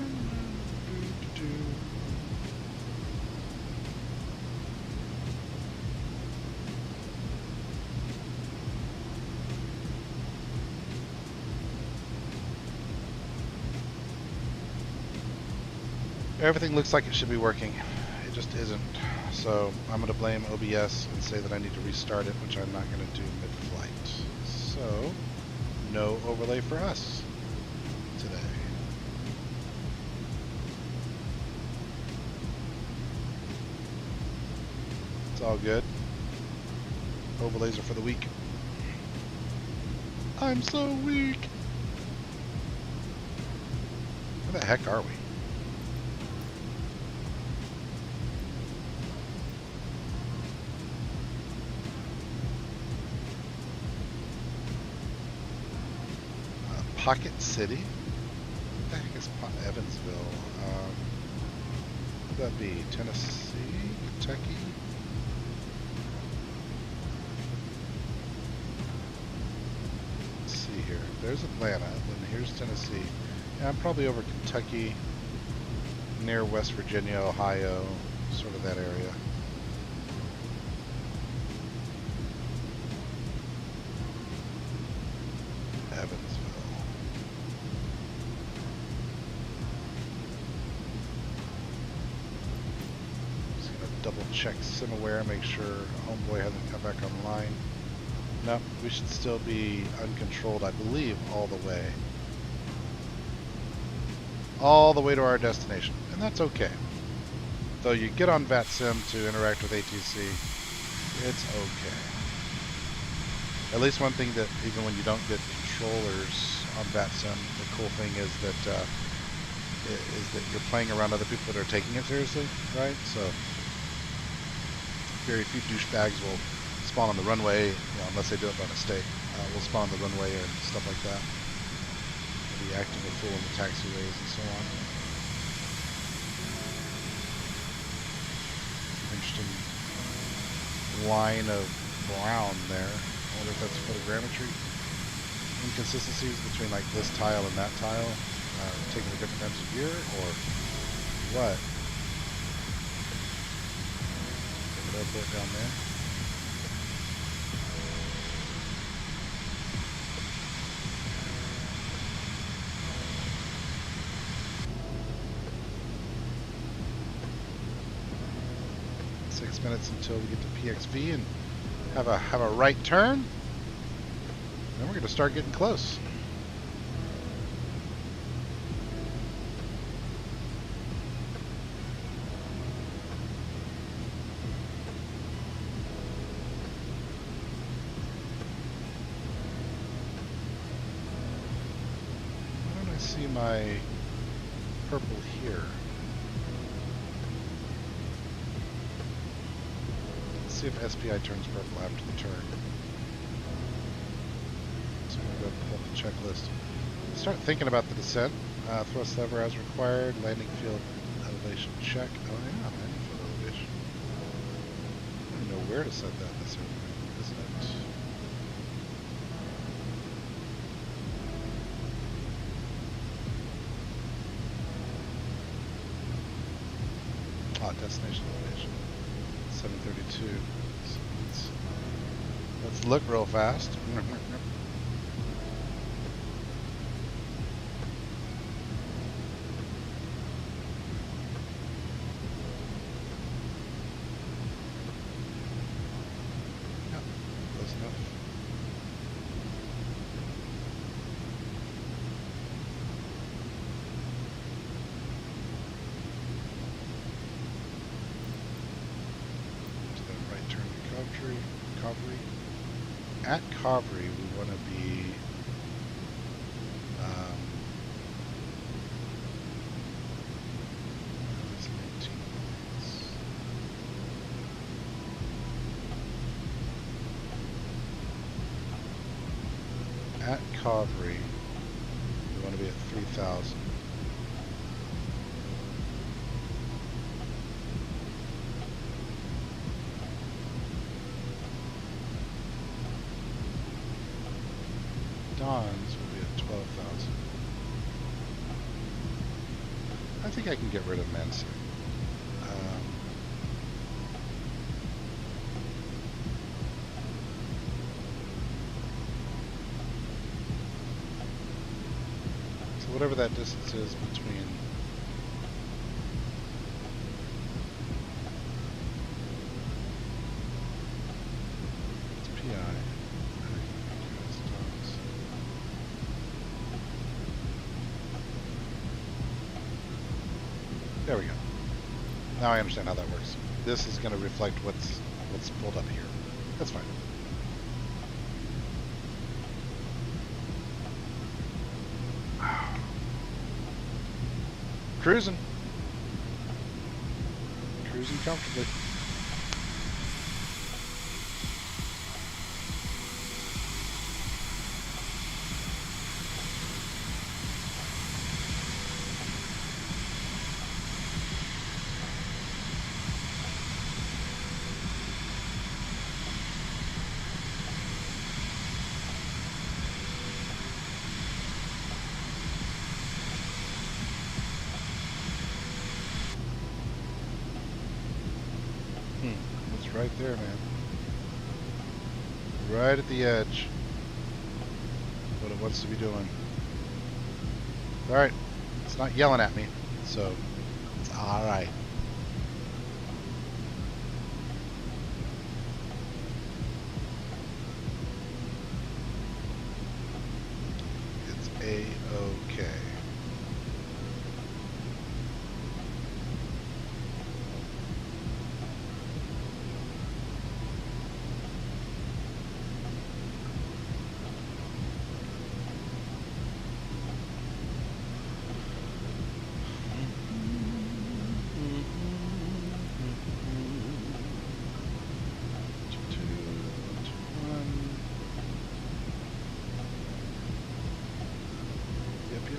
Everything looks like it should be working. It just isn't. So I'm going to blame OBS and say that I need to restart it, which I'm not going to do mid-flight. So no overlay for us today. It's all good. Overlays are for the weak. I'm so weak. Where the heck are we? Pocket City? What the heck is Evansville? Would that be Tennessee? Kentucky? Let's see here. There's Atlanta, then here's Tennessee. Yeah, I'm probably over Kentucky, near West Virginia, Ohio, sort of that area. Evansville. double check SimAware, make sure Homeboy hasn't come back online. No, we should still be uncontrolled, I believe, all the way. All the way to our destination, and that's okay. Though you get on VATSIM to interact with ATC, it's okay. At least one thing that even when you don't get controllers on VATSIM, the cool thing is that you're playing around other people that are taking it seriously, right? So very few douchebags will spawn on the runway, unless they do it by mistake. Will spawn on the runway and stuff like that. Be acting a fool in the taxiways and so on. Interesting line of brown there. I wonder if that's photogrammetry. Inconsistencies between like this tile and that tile, taken at different times of year, or what? Put that bit down there. Minutes until we get to PXV and have a right turn. Then we're going to start getting close. Why don't I see my purple here? See if SPI turns purple after the turn. So I'm going to pull up the checklist. Start thinking about the descent. Thrust lever as required. Landing field elevation check. Oh yeah, landing field elevation. I don't know where to set that necessarily, isn't it? Destination elevation. 732. So let's look real fast. Yep, close enough. Covry. At Covry, we want to be at Covry, we want to be at 3,000. Dons will be at 12,000. I think I can get rid of Mansur. So whatever that distance is between PI. There we go. Now I understand how that works. This is going to reflect what's pulled up here. That's fine. Cruising. Cruising comfortably. It's right there, man. Right at the edge. What it wants to be doing. Alright. It's not yelling at me, so it's alright. A-okay.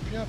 Yep.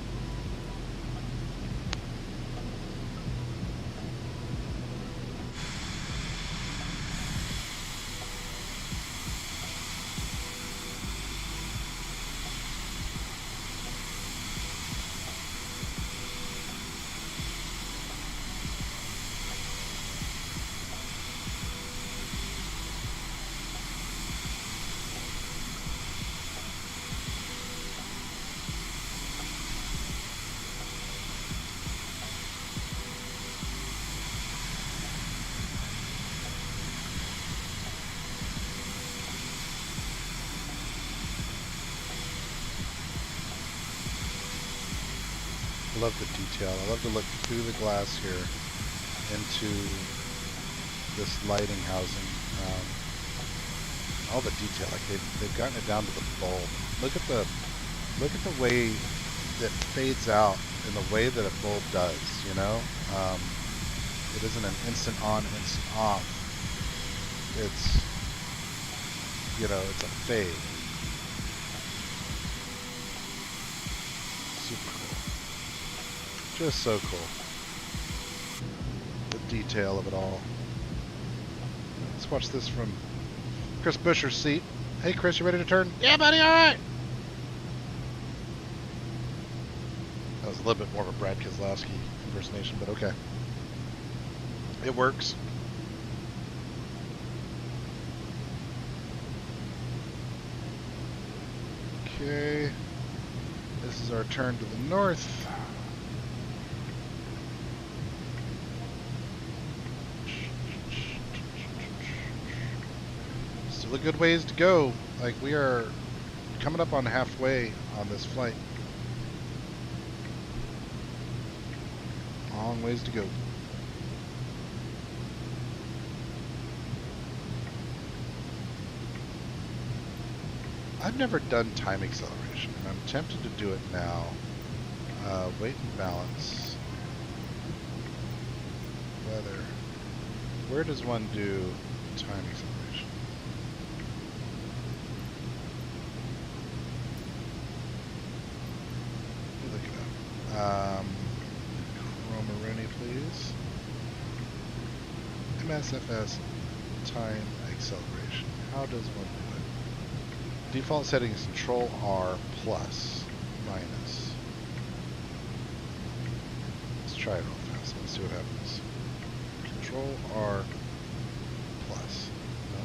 I love the detail. I love to look through the glass here into this lighting housing. All the detail, like they've gotten it down to the bulb. Look at the way that fades out in the way that a bulb does. You know, it isn't an instant on, instant off. It's it's a fade. Super cool. Just so cool. The detail of it all. Let's watch this from Chris Buescher's seat. Hey Chris, you ready to turn? Yeah, buddy, alright! That was a little bit more of a Brad Keselowski impersonation, but okay. It works. Okay. This is our turn to the north. Still a good ways to go. Like, we are coming up on halfway on this flight. Long ways to go. I've never done time acceleration, and I'm tempted to do it now. Weight and balance. Weather. Where does one do time acceleration? Let me look it up. Chroma Rooney, please. MSFS time acceleration. How does one do it? Default setting is Control R plus minus. Let's try it real fast. Let's see what happens. Control R plus. No.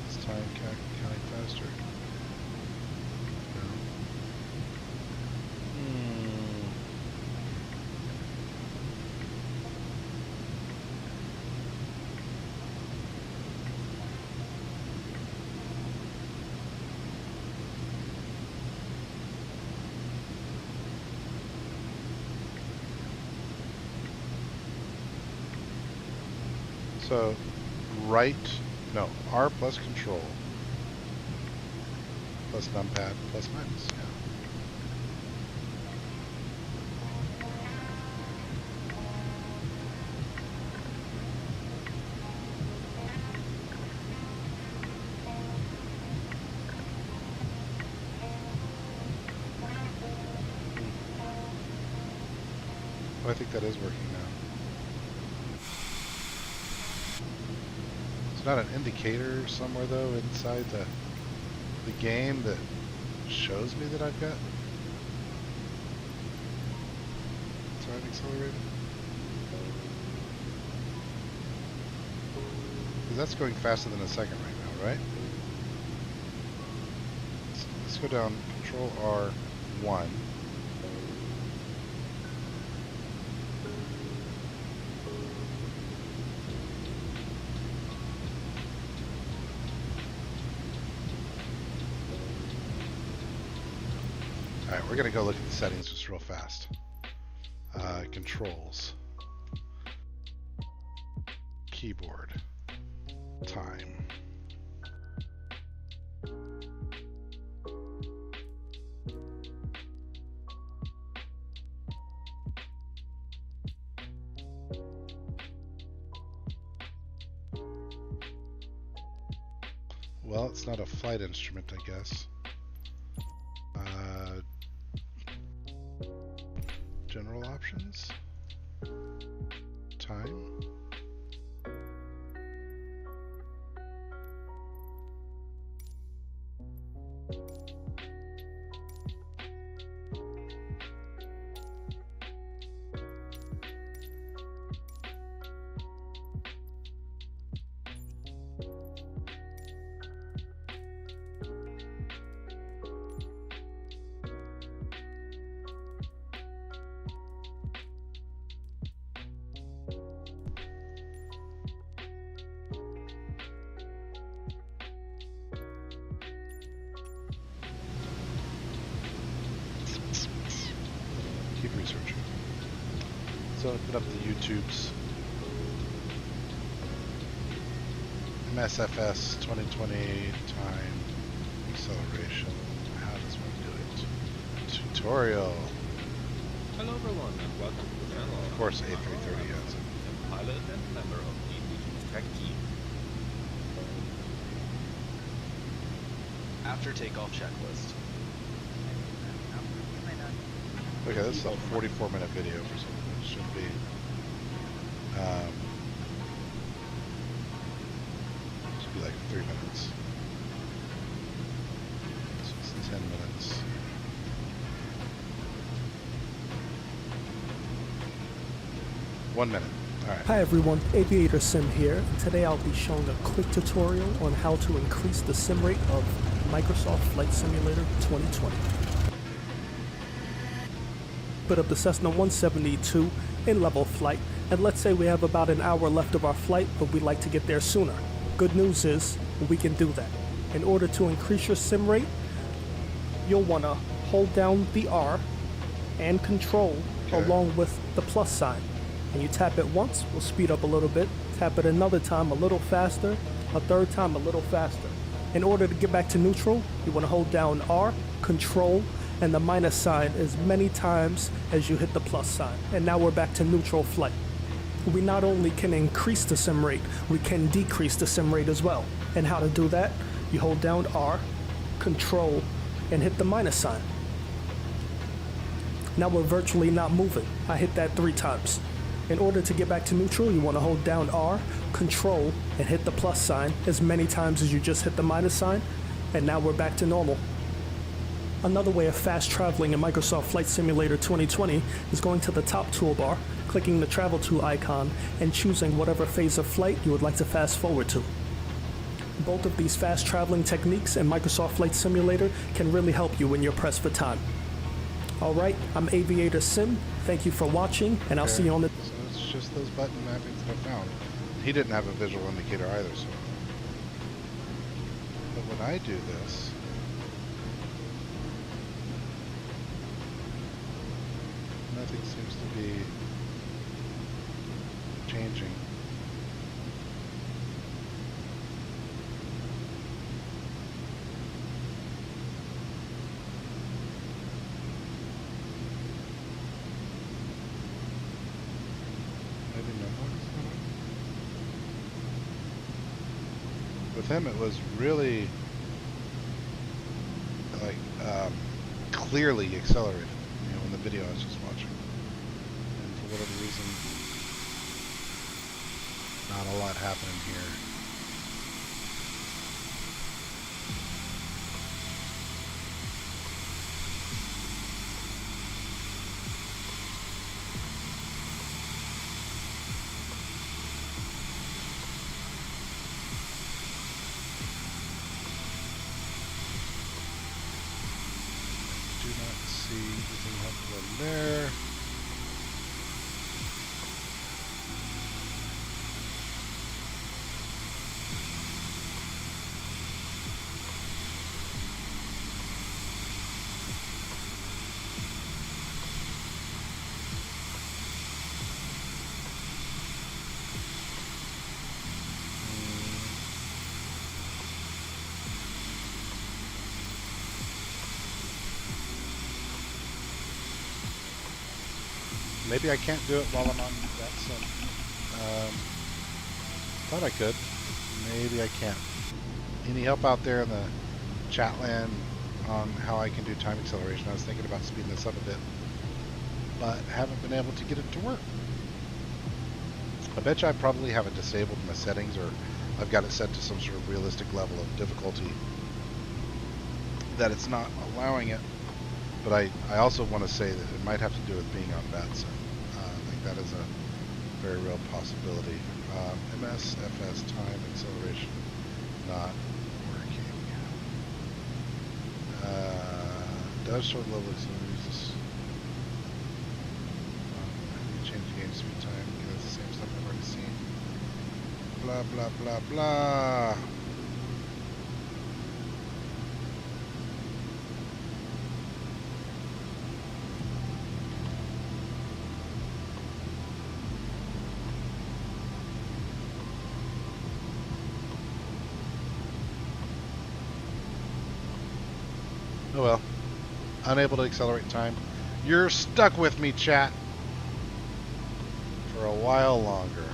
Is time counting faster? No. So, R plus control, plus numpad, plus minus, yeah. Oh, I think that is working now. It's not an indicator somewhere though inside the game that shows me that I've got time accelerated. Because that's going faster than a second right now, right? Let's go down Control R1. we're gonna go look at the settings just real fast. Controls, keyboard, time. Well, it's not a flight instrument, I guess. General options, time. Keep researching. So open up the YouTubes. MSFS 2020 time acceleration. How does one do it? Tutorial. Hello everyone and welcome to the channel. Of course, A330 has it. I'm pilot and member of the Indigenous Tech Team. After takeoff checklist. Okay, this is a 44-minute video for something. It should be. Should be like 3 minutes. So it's 10 minutes. One minute. All right. Hi everyone, Aviator Sim here. Today I'll be showing a quick tutorial on how to increase the sim rate of Microsoft Flight Simulator 2020. Put up the Cessna 172 in level flight, and let's say we have about an hour left of our flight, but we'd like to get there sooner. Good news is, we can do that. In order to increase your sim rate, you'll want to hold down the R and Control along with the plus sign. And you tap it once, we'll speed up a little bit. Tap it another time a little faster, a third time a little faster. In order to get back to neutral, you want to hold down R, Control, and the minus sign as many times as you hit the plus sign. And now we're back to neutral flight. We not only can increase the sim rate, we can decrease the sim rate as well. And how to do that? You hold down R, Control, and hit the minus sign. Now we're virtually not moving. I hit that 3 times. In order to get back to neutral, you want to hold down R, Control, and hit the plus sign as many times as you just hit the minus sign, and now we're back to normal. Another way of fast traveling in Microsoft Flight Simulator 2020 is going to the top toolbar, clicking the travel to icon, and choosing whatever phase of flight you would like to fast forward to. Both of these fast traveling techniques in Microsoft Flight Simulator can really help you when you're pressed for time. Alright, I'm Aviator Sim, thank you for watching, and I'll see you on the... So it's just those button mappings that I found. He didn't have a visual indicator either, so... But when I do this... Nothing seems to be changing. Maybe no more is going on. With him, it was really like clearly accelerated. You know, in the video I was just watching. And for whatever reason, not a lot happening here. Do not see anything happening there. Maybe I can't do it while I'm on that sim. Thought I could. Maybe I can't. Any help out there in the chat land on how I can do time acceleration? I was thinking about speeding this up a bit, but haven't been able to get it to work. I bet you I probably have it disabled in my settings, or I've got it set to some sort of realistic level of difficulty that it's not allowing it. But I also want to say that it might have to do with being on bad sim. I think that is a very real possibility. MSFS time acceleration not working. Does show the level of acceleration. Change the game speed time. Okay, that's the same stuff I've already seen. Blah blah blah blah. Oh well. Unable to accelerate time. You're stuck with me, chat, for a while longer.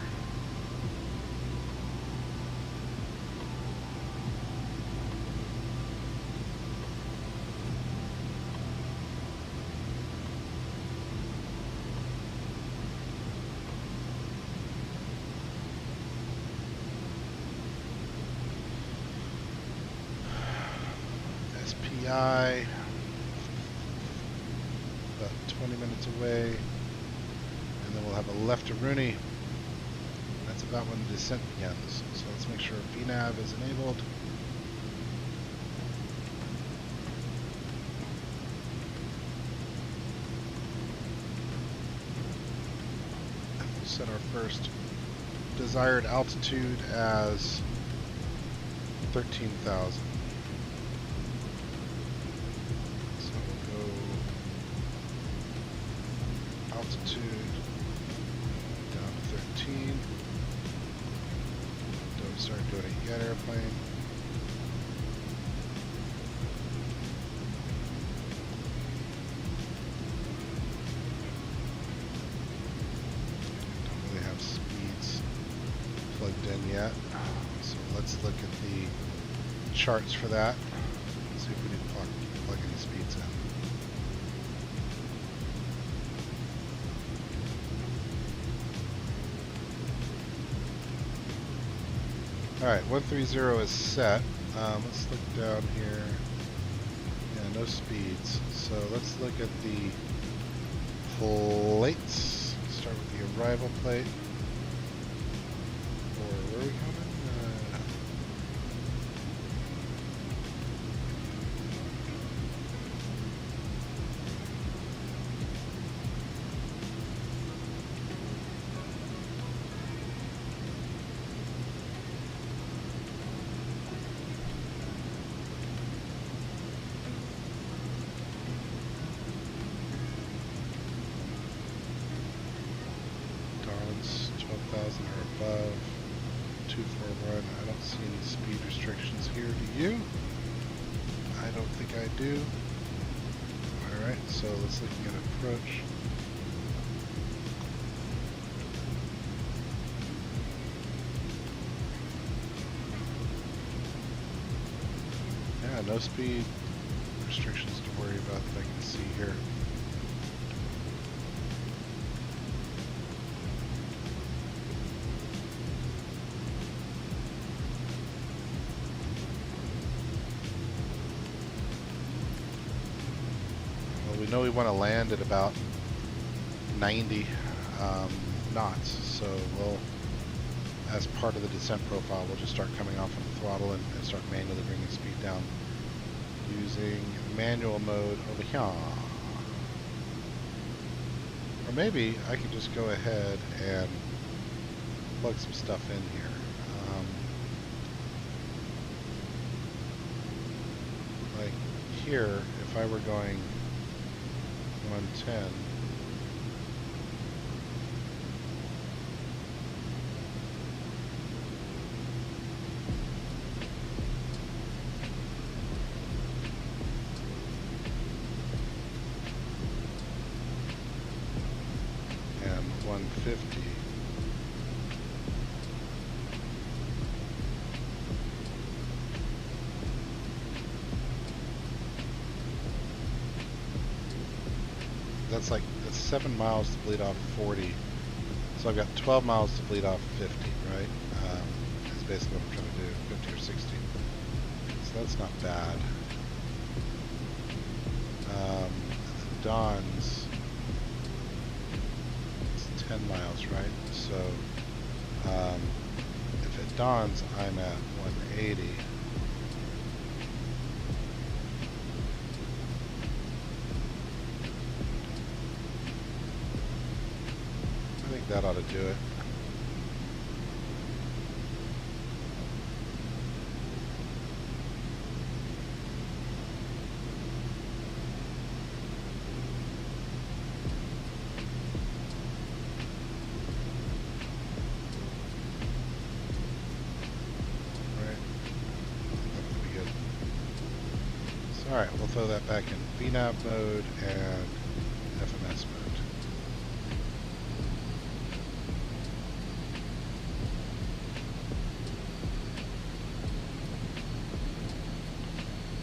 SPI. About 20 minutes away, and then we'll have a left to Rooney. That's about when the descent begins. So let's make sure VNAV is enabled. And we'll set our first desired altitude as 13,000. Altitude down to 13. Don't start doing it yet, airplane. Don't really have speeds plugged in yet. So let's look at the charts for that. See if we need to plug any speeds in. Alright, 130 is set. Let's look down here. Yeah, no speeds. So let's look at the plates. Start with the arrival plate. Or where are we coming? Dawn's 12,000 or above. 241. I don't see any speed restrictions here. Do you? I don't think I do. Alright, so let's look at approach. Yeah, no speed restrictions to worry about that I can see here. Well, we know we want to land at about 90 knots, so we'll, as part of the descent profile, we'll just start coming off of the throttle and start manually bringing speed down using manual mode over here. Or maybe I could just go ahead and plug some stuff in here. Like here, if I were going 110, that's 7 miles to bleed off 40. So I've got 12 miles to bleed off 50, right? That's basically what I'm trying to do, 50 or 60. So that's not bad. Dawn's, it's 10 miles, right? So if it dawns, I'm at 180. I think that ought to do it. Alright, we'll throw that back in VNAV mode and FMS mode.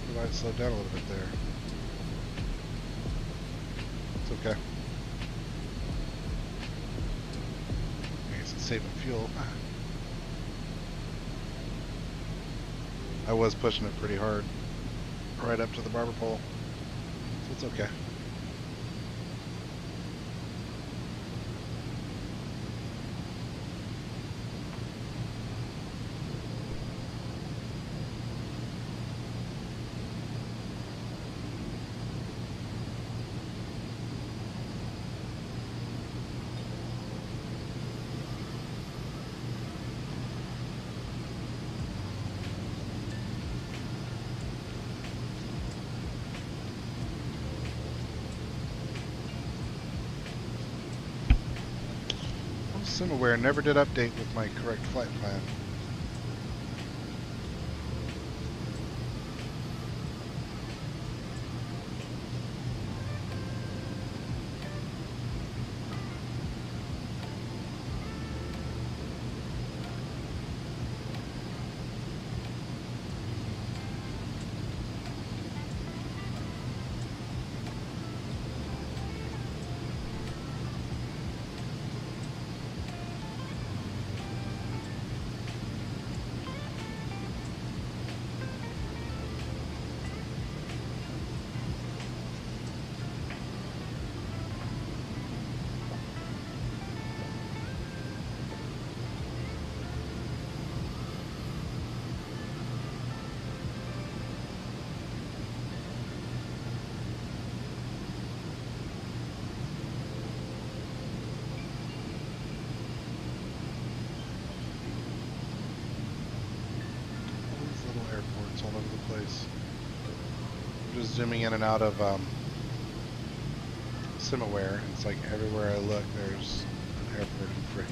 The light slowed down a little bit there. It's okay. I guess it's saving fuel. I was pushing it pretty hard. Right up to the barber pole, so it's okay. SimAware never did update with my correct flight plan. All over the place. I'm just zooming in and out of SimAware, and it's like everywhere I look there's an airport in free.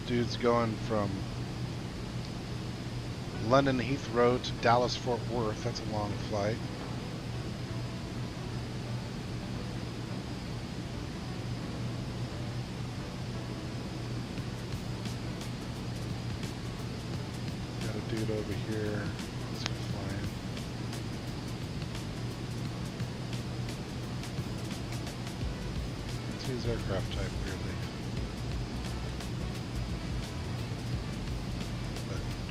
Dude's going from London Heathrow to Dallas Fort Worth. That's a long flight. Got a dude over here. Let's go flying. Let's use aircraft type weirdly.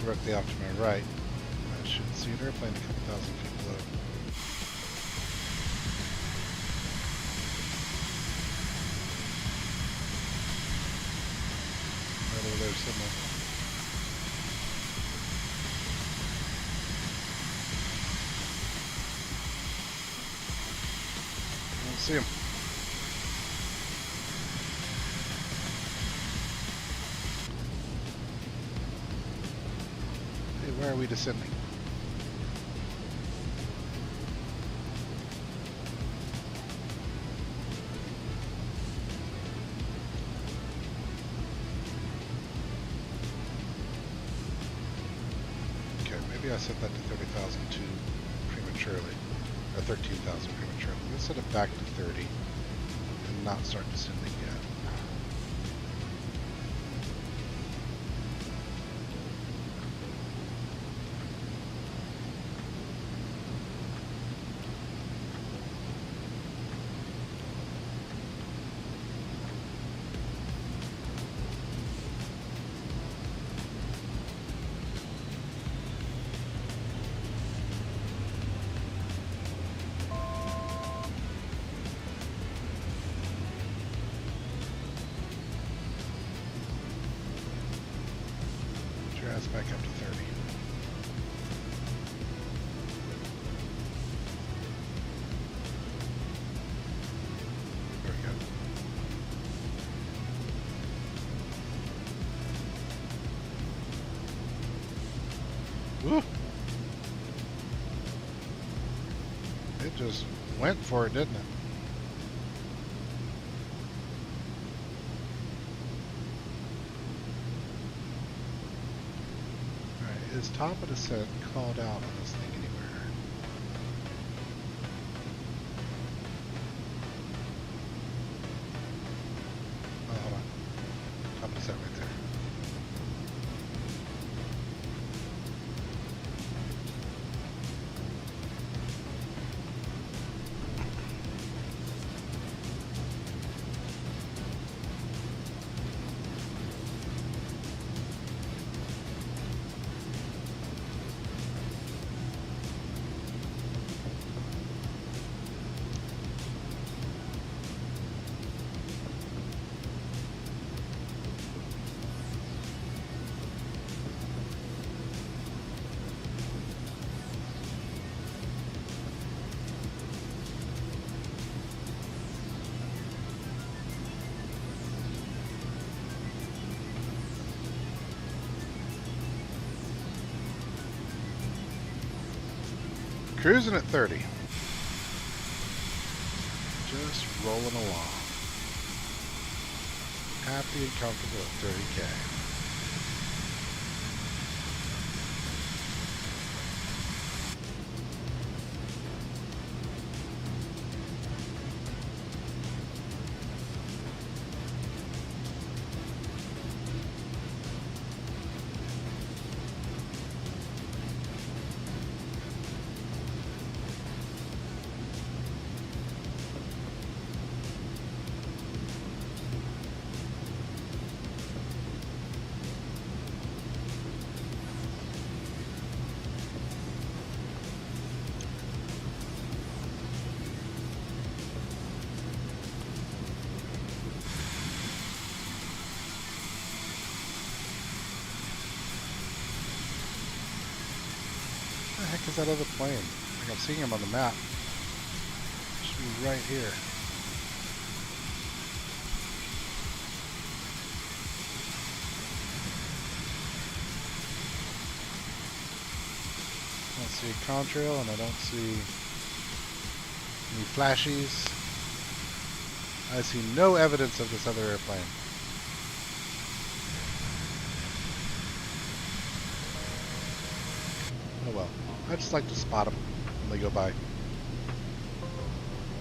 Directly off to my right, I should see an airplane a couple thousand feet below. Right over there somewhere. I don't see him. Where are we descending? Maybe I set that to 30,000 too prematurely, or 13,000 prematurely. Let's set it back to 30 and not start descending yet. Back up to 30. There we go. Woo! It just went for it, didn't it? Is top of descent called out on this thing anywhere? Oh, hold on. Top of descent right there. Cruising at 30. Just rolling along. Happy and comfortable at 30K. Where the heck is that other plane? Like I'm seeing him on the map. Should be right here. I don't see a contrail and I don't see any flashies. I see no evidence of this other airplane. Oh well. I just like to spot them when they go by.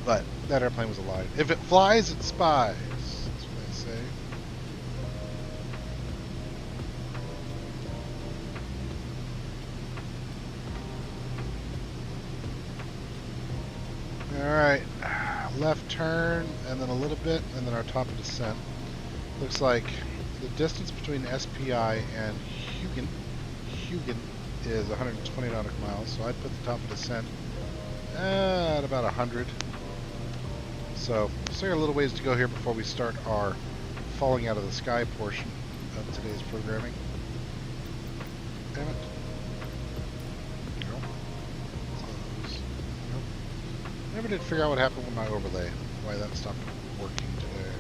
But that airplane was a lie. If it flies, it spies. That's what they say. Alright. Left turn, and then a little bit, and then our top of descent. Looks like the distance between SPI and Hugen is 120 nautical miles, so I'd put the top of descent at about 100. So, still got a little ways to go here before we start our falling out of the sky portion of today's programming. Damn it. No. Close. Nope. Never did figure out what happened with my overlay, why that stopped working today.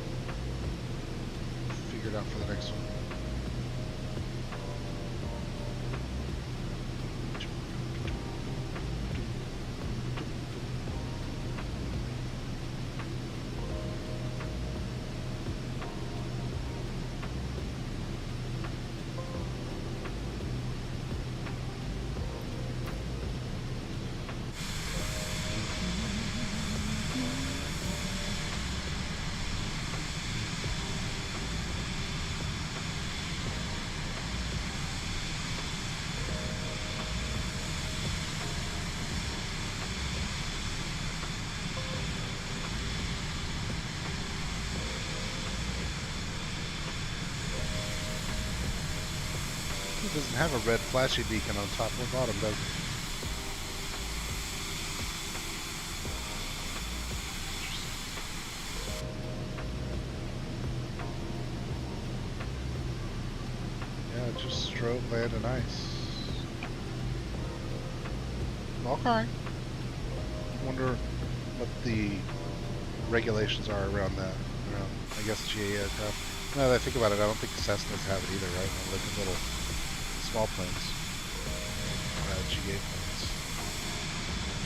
Figure it out for the next one. doesn't have a red flashy beacon on top or bottom, does it? Yeah, it just strobe land and ice. Okay. Wonder what the regulations are around that. Around, I guess, GA aircraft. Now that I think about it, I don't think Cessnas have it either, right? Like the little small planes, GA planes.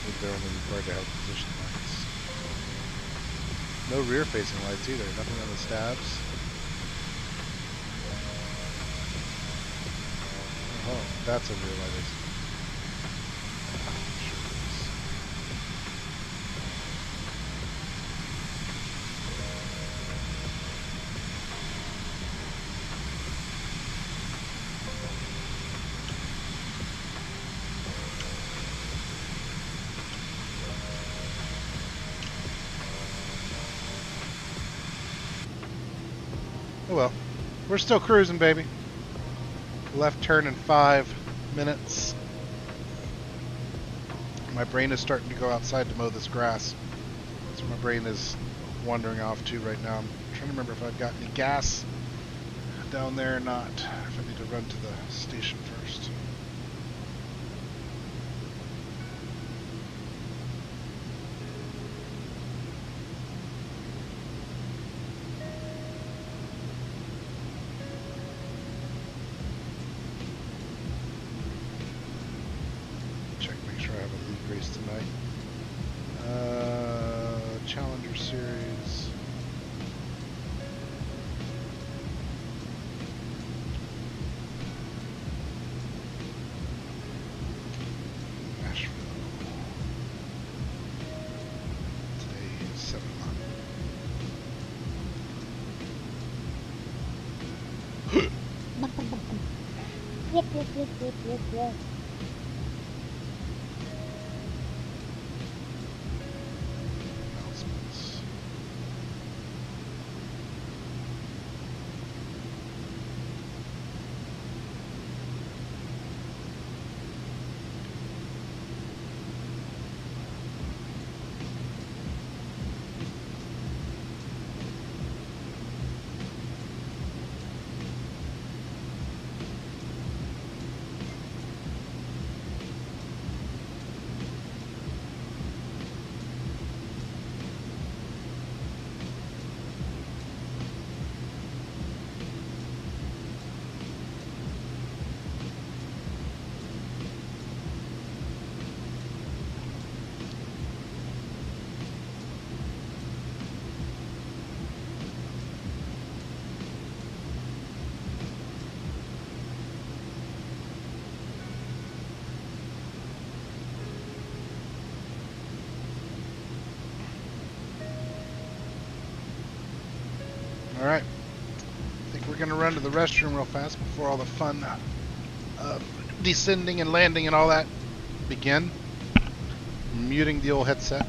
Maybe they're only required to have position lights. No rear-facing lights either. Nothing on the stabs. Oh, that's a rear light. Oh well, we're still cruising, baby. Left turn in 5 minutes. My brain is starting to go outside to mow this grass. So my brain is wandering off too right now. I'm trying to remember if I've got any gas down there or not. If I need to run to the station first. Race tonight. Challenger Series. Nashville. Today is 7 o'clock. Alright, I think we're going to run to the restroom real fast before all the fun of descending and landing and all that begin. Muting the old headset.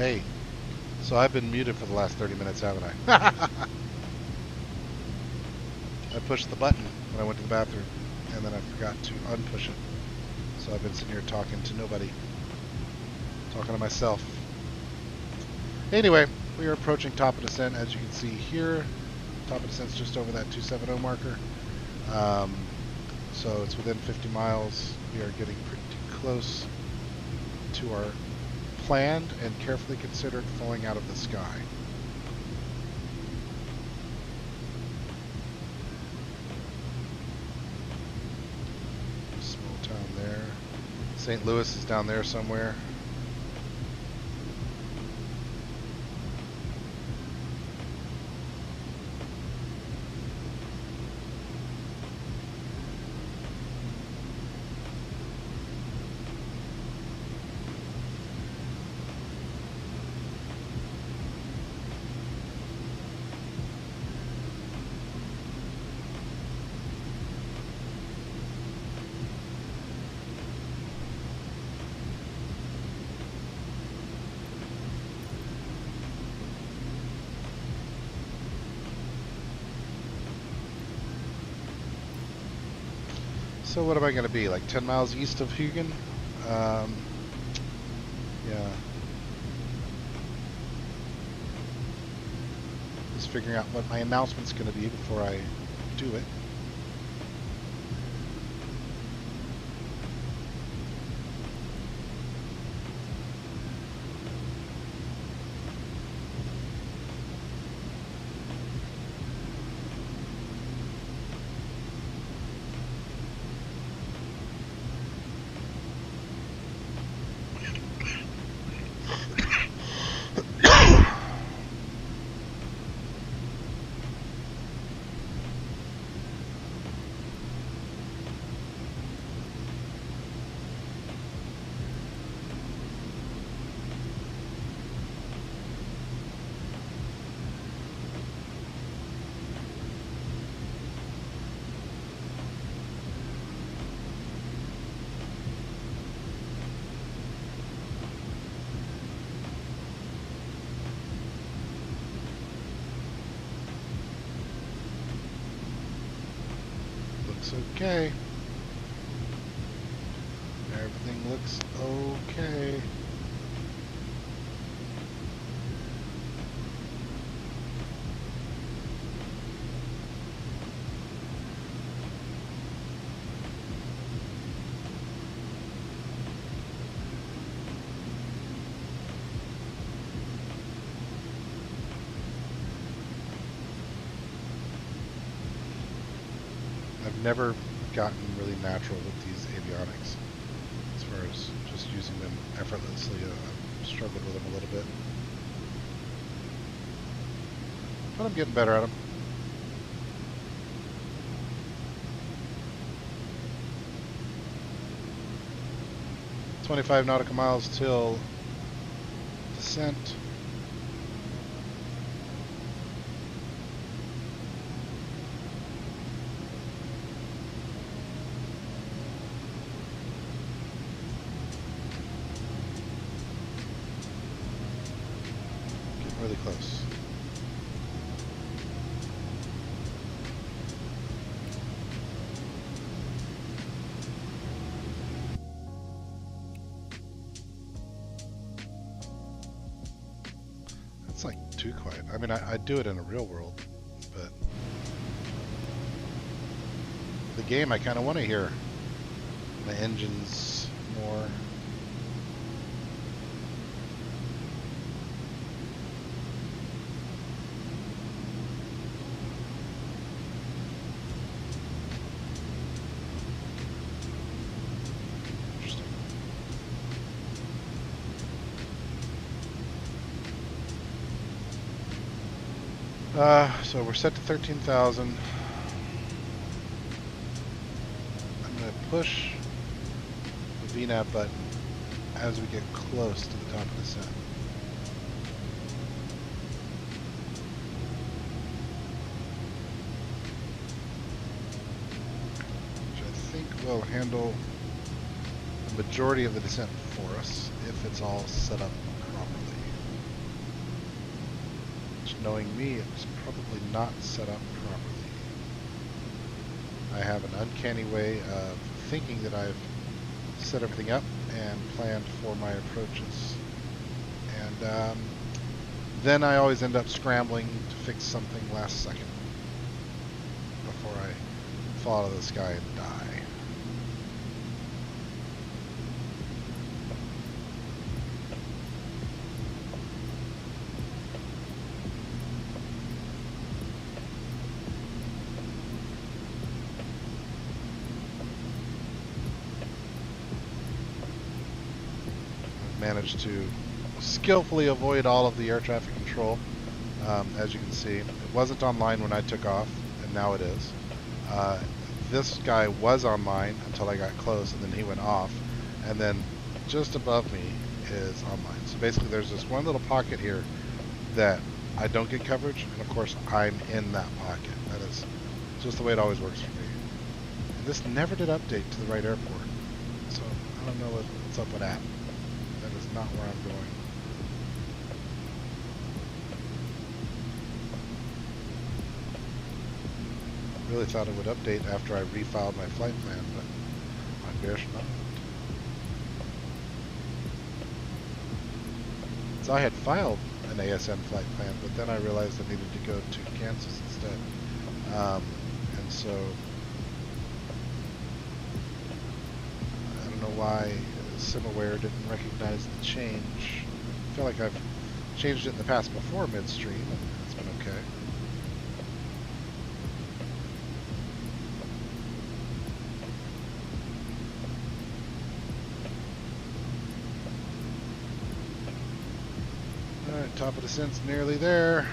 Hey, so I've been muted for the last 30 minutes, haven't I? I pushed the button when I went to the bathroom, and then I forgot to unpush it. So I've been sitting here talking to nobody. Talking to myself. Anyway, we are approaching top of descent, as you can see here. Top of descent's just over that 270 marker. So it's within 50 miles. We are getting pretty close to our planned and carefully considered falling out of the sky. Small town there. St. Louis is down there somewhere. So what am I going to be, like 10 miles east of Hugin? Yeah. Just figuring out what my announcement's going to be before I do it. Okay. Everything looks okay. I've never gotten really natural with these avionics as far as just using them effortlessly. I've struggled with them a little bit, but I'm getting better at them. "25 nautical miles till descent." Really close. It's like too quiet. I mean, I'd do it in a real world, but the game, I kind of want to hear the engines more. So we're set to 13,000. I'm going to push the VNAV button as we get close to the top of the set. Which I think will handle the majority of the descent for us if it's all set up properly. just knowing me, it was probably not set up properly. I have an uncanny way of thinking that I've set everything up and planned for my approaches. And then I always end up scrambling to fix something last second before I fall out of the sky and die. Managed to skillfully avoid all of the air traffic control. As you can see, it wasn't online when I took off, and now it is. This guy was online until I got close, and then he went off, and then just above me is online. So basically there's this one little pocket here that I don't get coverage, and of course I'm in that pocket. That is just the way it always works for me. And this never did update to the right airport, so I don't know what's up with that. That is not where I'm going. Really thought it would update after I refiled my flight plan, but I guess not. So I had filed an ASN flight plan, but then I realized I needed to go to Kansas instead. And so I don't know why SimAware didn't recognize the change. I feel like I've changed it in the past before midstream, and it's been okay. Alright, top of descent's nearly there.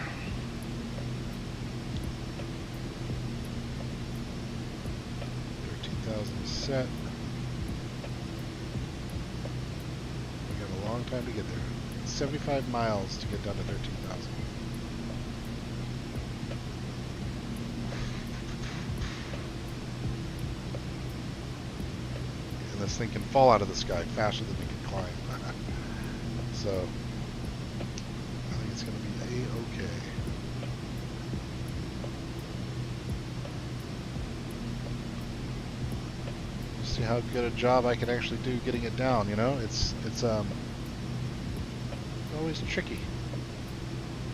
Set. We got a long time to get there. 75 miles to get down to 13,000. And this thing can fall out of the sky faster than it can climb. So I think it's going to be a-okay. See how good a job I can actually do getting it down, you know? It's always tricky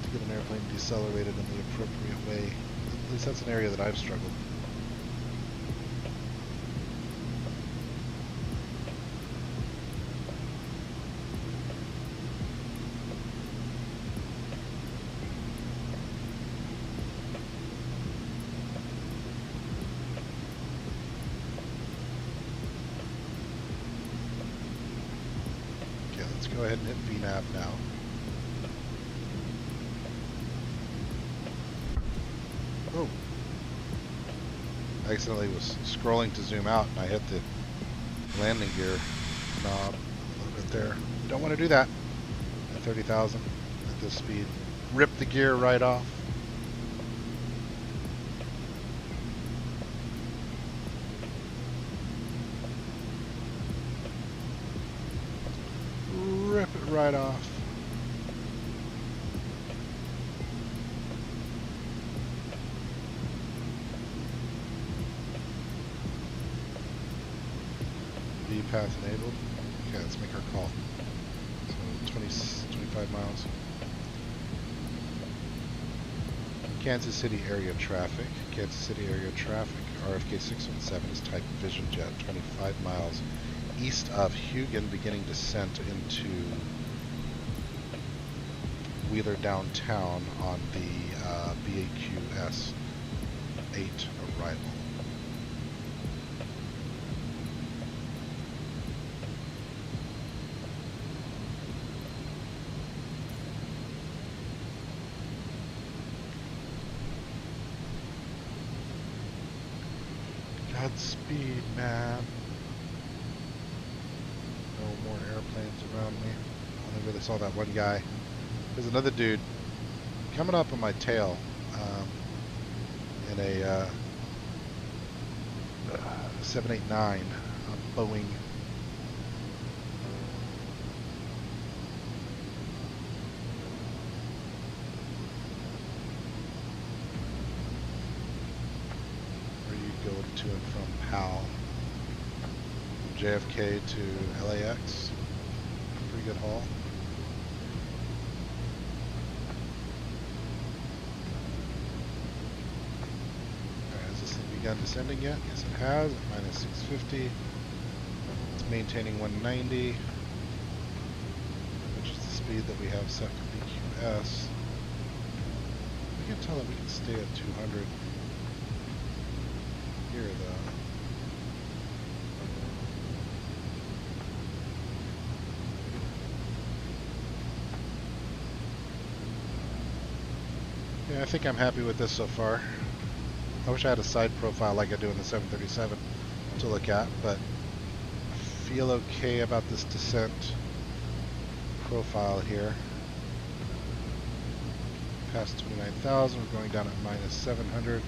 to get an airplane decelerated in the appropriate way. At least that's an area that I've struggled. Go ahead and hit VNAV now. Oh. I accidentally was scrolling to zoom out and I hit the landing gear knob a little bit there. Don't want to do that at 30,000 at this speed. Rip the gear right off. Rip it right off. V path enabled. Okay, let's make our call. So 25 miles. Kansas City area traffic. Kansas City area traffic. RFK 617 is type Vision Jet. 25 miles east of Hugon, beginning descent into Wheeler downtown on the BAQS 8 arrival. Godspeed, man. No more airplanes around me. I only really saw that one guy. There's another dude coming up on my tail in a 789 Boeing. to and from PAL. From JFK to LAX. Pretty good haul. Alright, has this thing begun descending yet? Yes, it has, at minus 650. It's maintaining 190, which is the speed that we have set for BQS. I can tell that we can stay at 200 here, though. Yeah, I think I'm happy with this so far. I wish I had a side profile like I do in the 737 to look at, but I feel okay about this descent profile here. Past 29,000, we're going down at minus 700,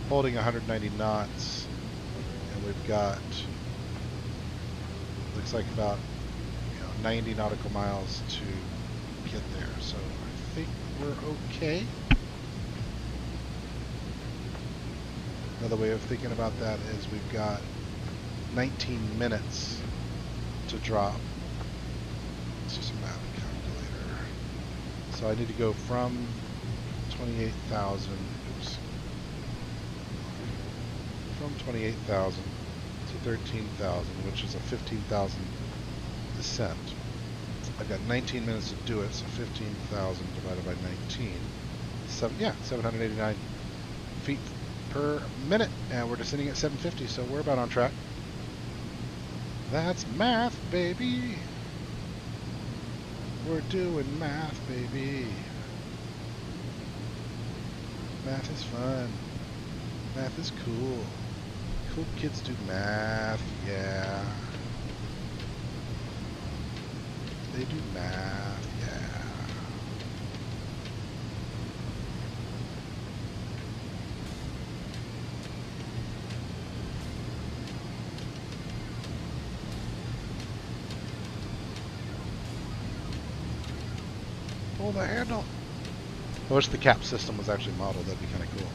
holding 190 knots, and we've got, looks like about 90 nautical miles to get there, so I think we're okay. Another way of thinking about that is we've got 19 minutes to drop. Let's do some math calculator. So I need to go from 28,000, oops, from 28,000 to 13,000, which is a 15,000 descent. I've got 19 minutes to do it, so 15,000 divided by 19. 789 feet per minute, and we're descending at 750, so we're about on track. That's math, baby. We're doing math, baby. Math is fun. Math is cool. Cool kids do math, yeah. They do math, yeah. Pull the handle. I wish the cap system was actually modeled. That'd be kind of cool.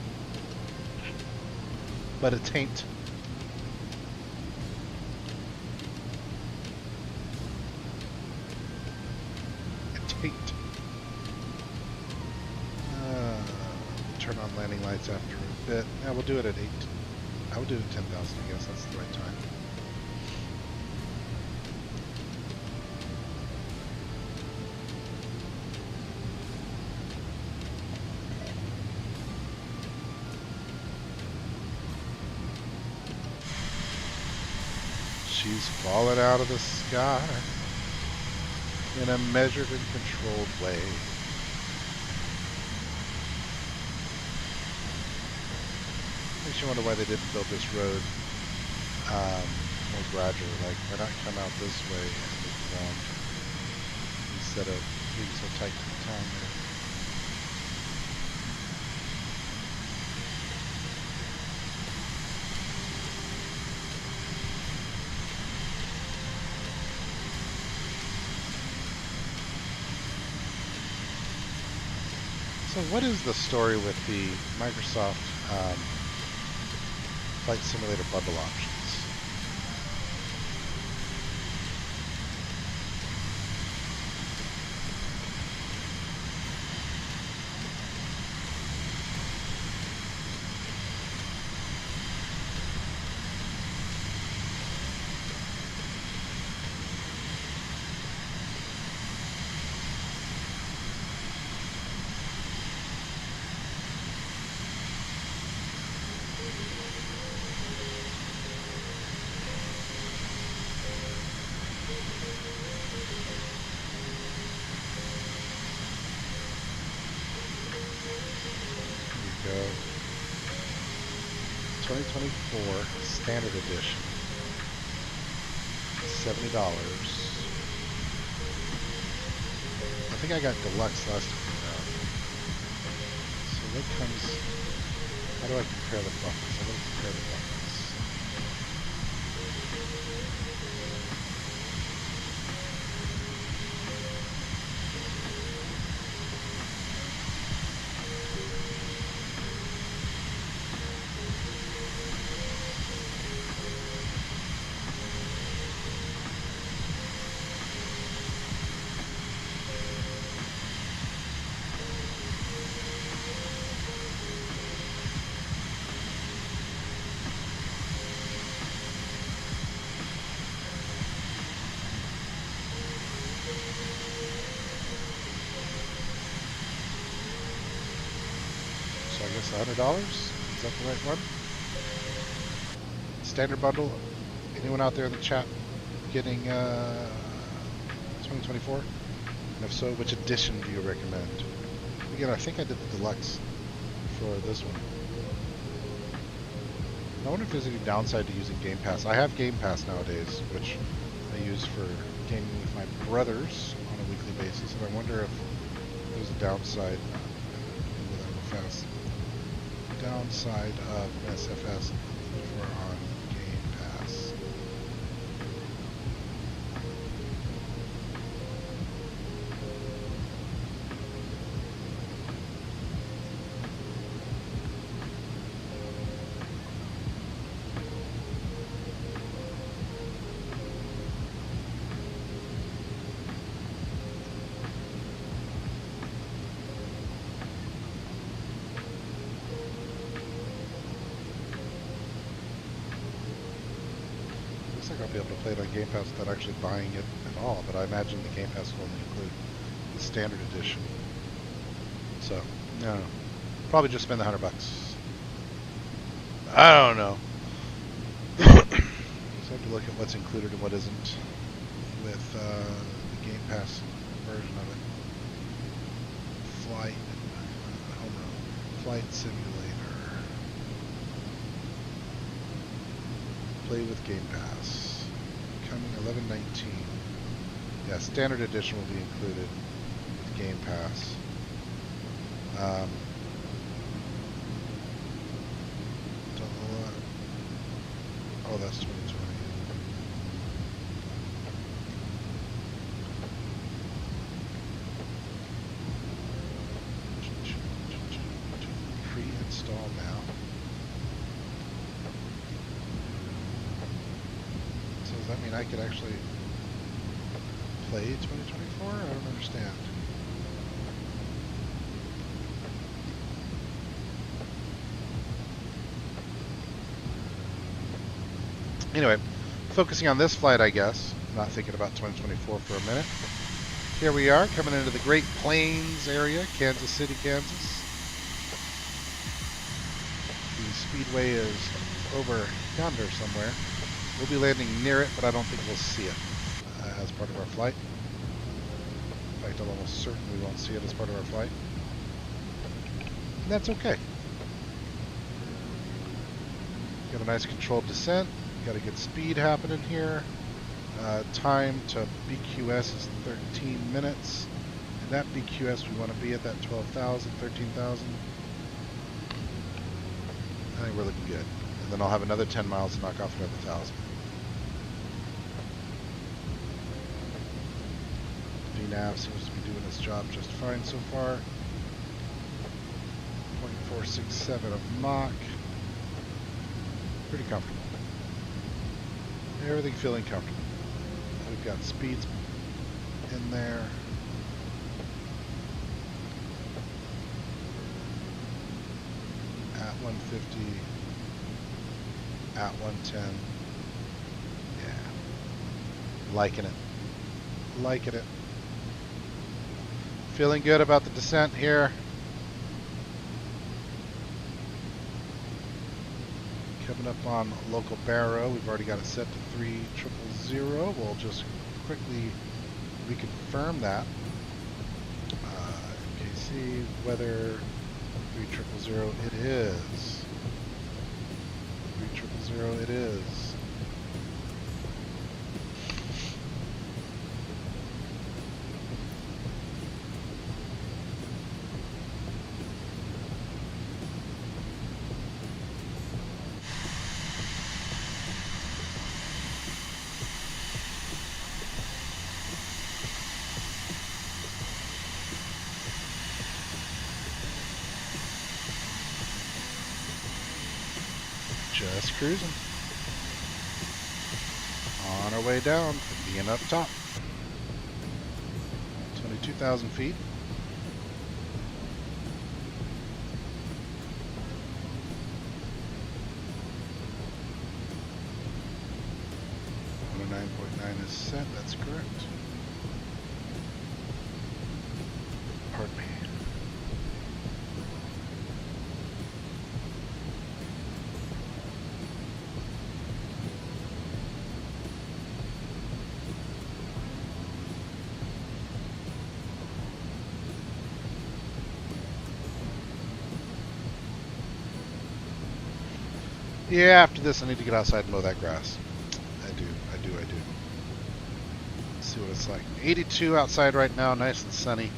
But it ain't. It ain't. Turn on landing lights after a bit. Yeah, we'll do it at 8. I will do it at 10,000, I guess. That's the right time. She's fallen out of the sky in a measured and controlled way. Makes you wonder why they didn't build this road more gradually. Like, why not come out this way and loop around instead of being so tight to the town there? So what is the story with the Microsoft Flight Simulator bundle options? Go. 2024 Standard Edition. $70. I think I got Deluxe last time around. So what comes... How do I compare the buckets? I'm going to compare the buckets. $100. Is that the right one? Standard bundle. Anyone out there in the chat getting 2024? And if so, which edition do you recommend? Again, I think I did the deluxe for this one. I wonder if there's any downside to using Game Pass. I have Game Pass nowadays, which I use for gaming with my brothers on a weekly basis, and I wonder if there's a downside. Fast. Downside of SFS if we're on Game Pass. Looks like I'll be able to play it on Game Pass without actually buying it at all, but I imagine the Game Pass will only include the standard edition. So, no. Probably just spend the $100. I don't know. So I have to look at what's included and what isn't with the Game Pass version of it. Flight, home run, flight simulator. Play with Game Pass. Coming 11/19. Yeah, standard edition will be included with Game Pass. Oh, that's 2020. Pre-install now. So does that mean I could actually play 2024? I don't understand. Anyway, focusing on this flight, I guess. Not thinking about 2024 for a minute. Here we are, coming into the Great Plains area, Kansas City, Kansas. The speedway is over yonder somewhere. We'll be landing near it, but I don't think we'll see it as part of our flight. In fact, I'm almost certain we won't see it as part of our flight. And that's okay. Got a nice controlled descent. Got a good speed happening here. Time to BQS is 13 minutes. And that BQS, we want to be at that 12,000, 13,000. I think we're looking good. And then I'll have another 10 miles to knock off another 1,000. VNAV seems to be doing its job just fine so far. 0.467 of Mach. Pretty comfortable. Everything feeling comfortable. We've got speeds in there. At 150. At 110. Yeah. Liking it. Liking it. Feeling good about the descent here. Coming up on local Barrow. We've already got it set to 3000. We'll just quickly reconfirm that. KC weather 3000 it is. 3000 it is. Just cruising. On our way down from being up top. 22,000 feet. .9 is set, that's correct. Pardon me. Yeah, after this I need to get outside and mow that grass. I do. Let's see what it's like. 82 outside right now, nice and sunny.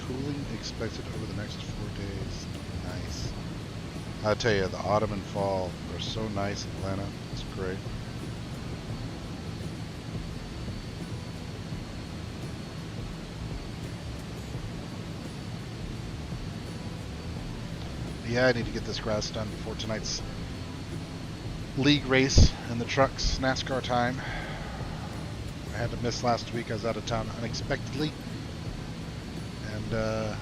Cooling expected over the next 4 days. Nice. I'll tell you, the autumn and fall are so nice in Atlanta. It's great. Yeah, I need to get this grass done before tonight's league race in the trucks, NASCAR time. I had to miss last week. I was out of town unexpectedly. And,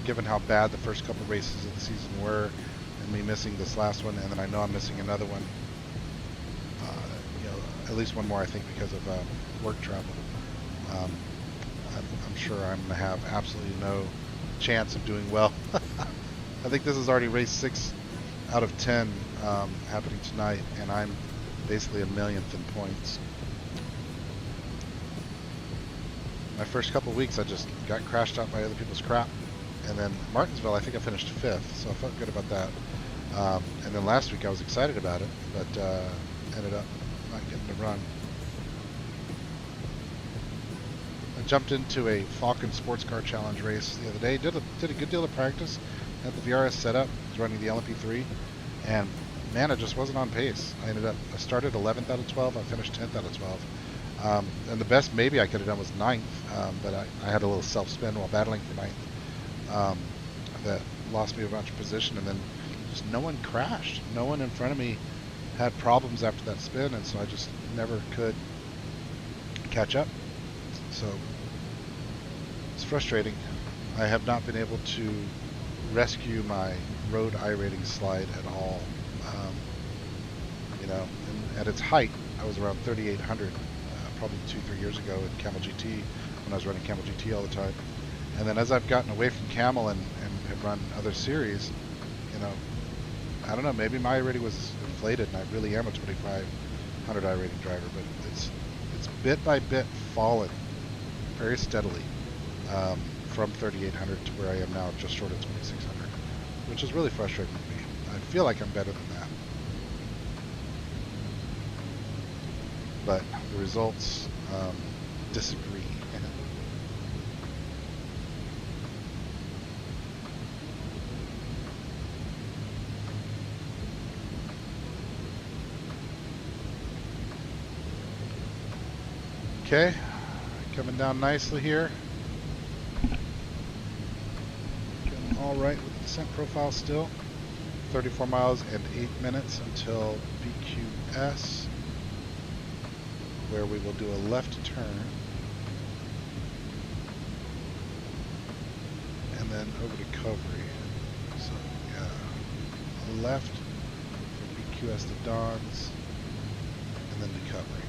given how bad the first couple races of the season were, and me missing this last one, and then I know I'm missing another one, at least one more, I think, because of work travel. I'm sure I'm going to have absolutely no chance of doing well. I think this is already race 6 out of 10 happening tonight, and I'm basically a millionth in points. My first couple weeks I just got crashed out by other people's crap, and then Martinsville I think I finished 5th, so I felt good about that. And then last week I was excited about it, but ended up not getting to run. I jumped into a Falcon Sports Car Challenge race the other day. Did a good deal of practice at the VRS setup. I was running the LMP3, and man, I just wasn't on pace. I started 11th out of 12. I finished 10th out of 12. And the best maybe I could have done was 9th, but I had a little self-spin while battling for 9th that lost me a bunch of position, and then just no one crashed. No one in front of me had problems after that spin, and so I just never could catch up. So it's frustrating. I have not been able to rescue my road iRating slide at all. And at its height, I was around 3,800 probably 2-3 years ago in Camel GT when I was running Camel GT all the time. And then as I've gotten away from Camel and have run other series, I don't know, maybe my iRating was inflated and I really am a 2,500 iRating driver, but it's bit by bit fallen very steadily from 3,800 to where I am now, just short of 2,600, which is really frustrating to me. I feel like I'm better than that. But the results disagree. Okay, coming down nicely here. Doing all right with the descent profile still. 34 miles and 8 minutes until BQS, where we will do a left turn and then over to Covey. So yeah, a left for BQS to Dons and then to Covey.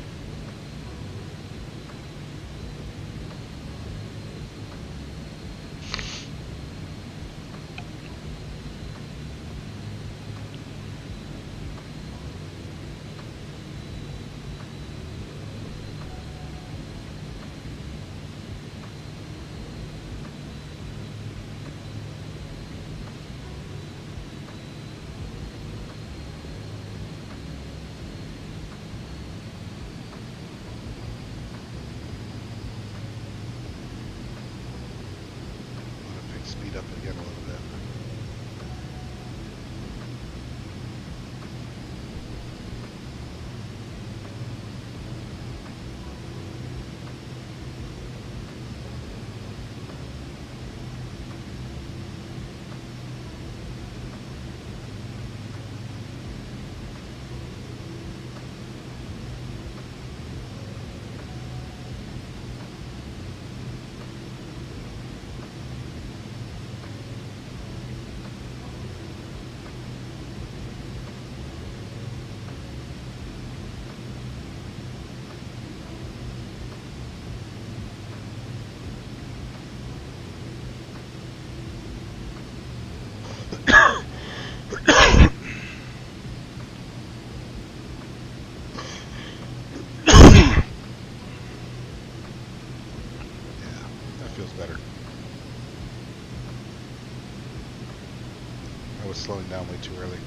Speed up again a little bit. feels better. I was slowing down way too early.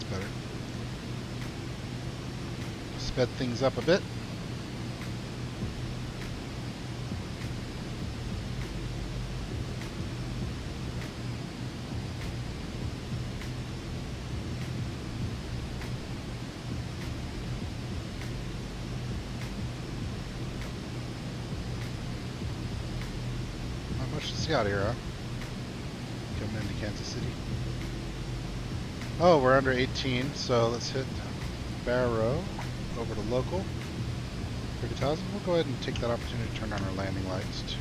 Better. Sped things up a bit. Not much to see out here, huh? Coming into Kansas City. Oh, we're under 18, so let's hit Barrow over to local. 30,000. We'll go ahead and take that opportunity to turn on our landing lights too.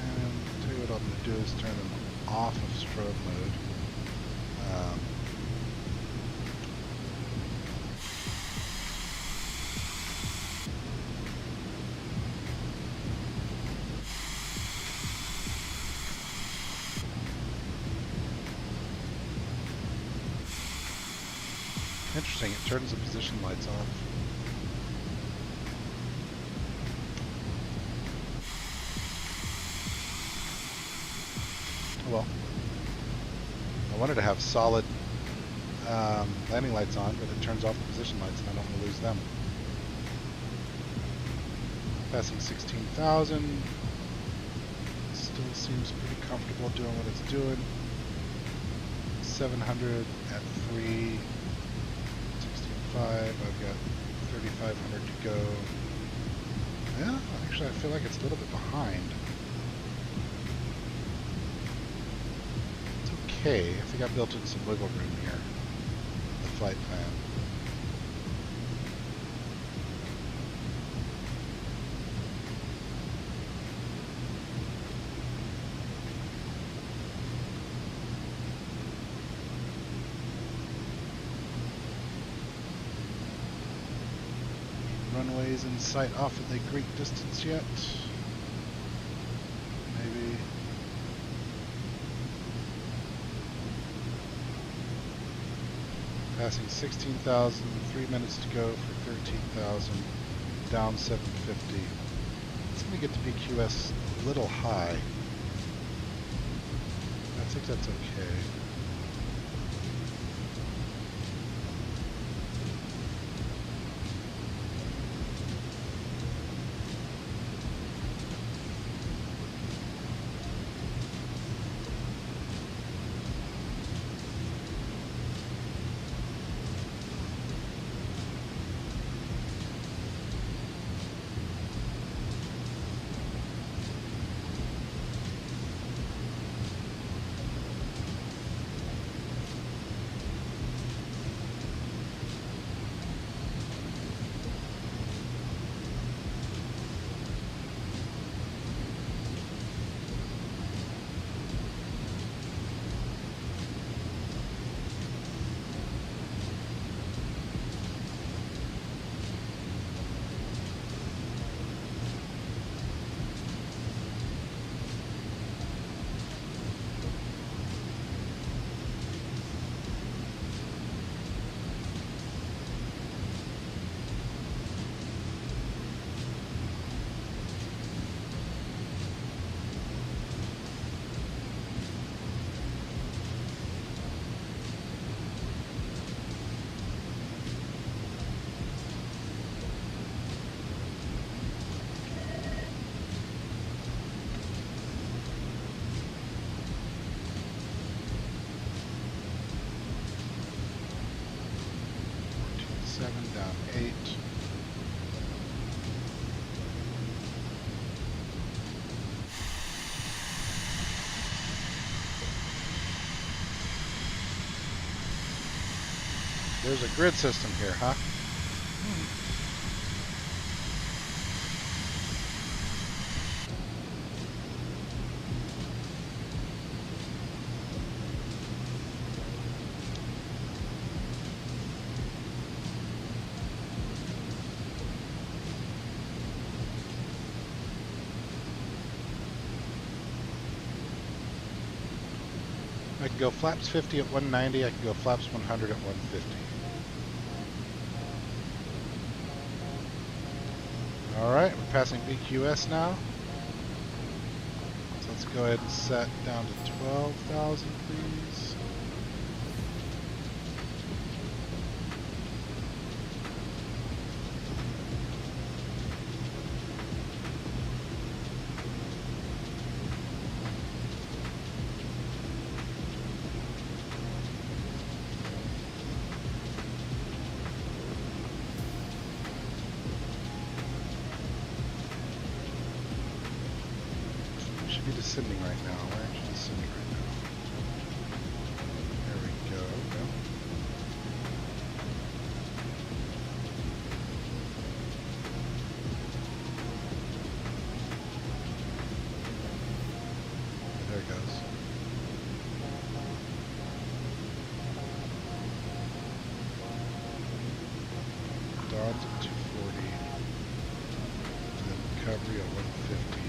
And I'll tell you what I'm going to do is turn them off of strobe mode. Interesting, it turns the position lights off. Well, I wanted to have solid landing lights on, but it turns off the position lights and I don't want to lose them. Passing 16,000. Still seems pretty comfortable doing what it's doing. 700 at 3. 65. I've got 3,500 to go. Yeah, actually I feel like it's a little bit behind. It's okay. I think I built in some wiggle room here. The flight plan. Runways in sight off of the Greek distance yet? Maybe. Passing 16,000, 3 minutes to go for 13,000, down 750. It's going to get to BQS a little high. I think that's okay. Down 8. There's a grid system here, huh? can go flaps 50 at 190. I can go flaps 100 at 150. All right, we're passing BQS now. So let's go ahead and set down to 12,000, please. Be descending right now. We're actually descending right now. There we go. Yep. There it goes. Dawn's at 240. And then recovery at 150.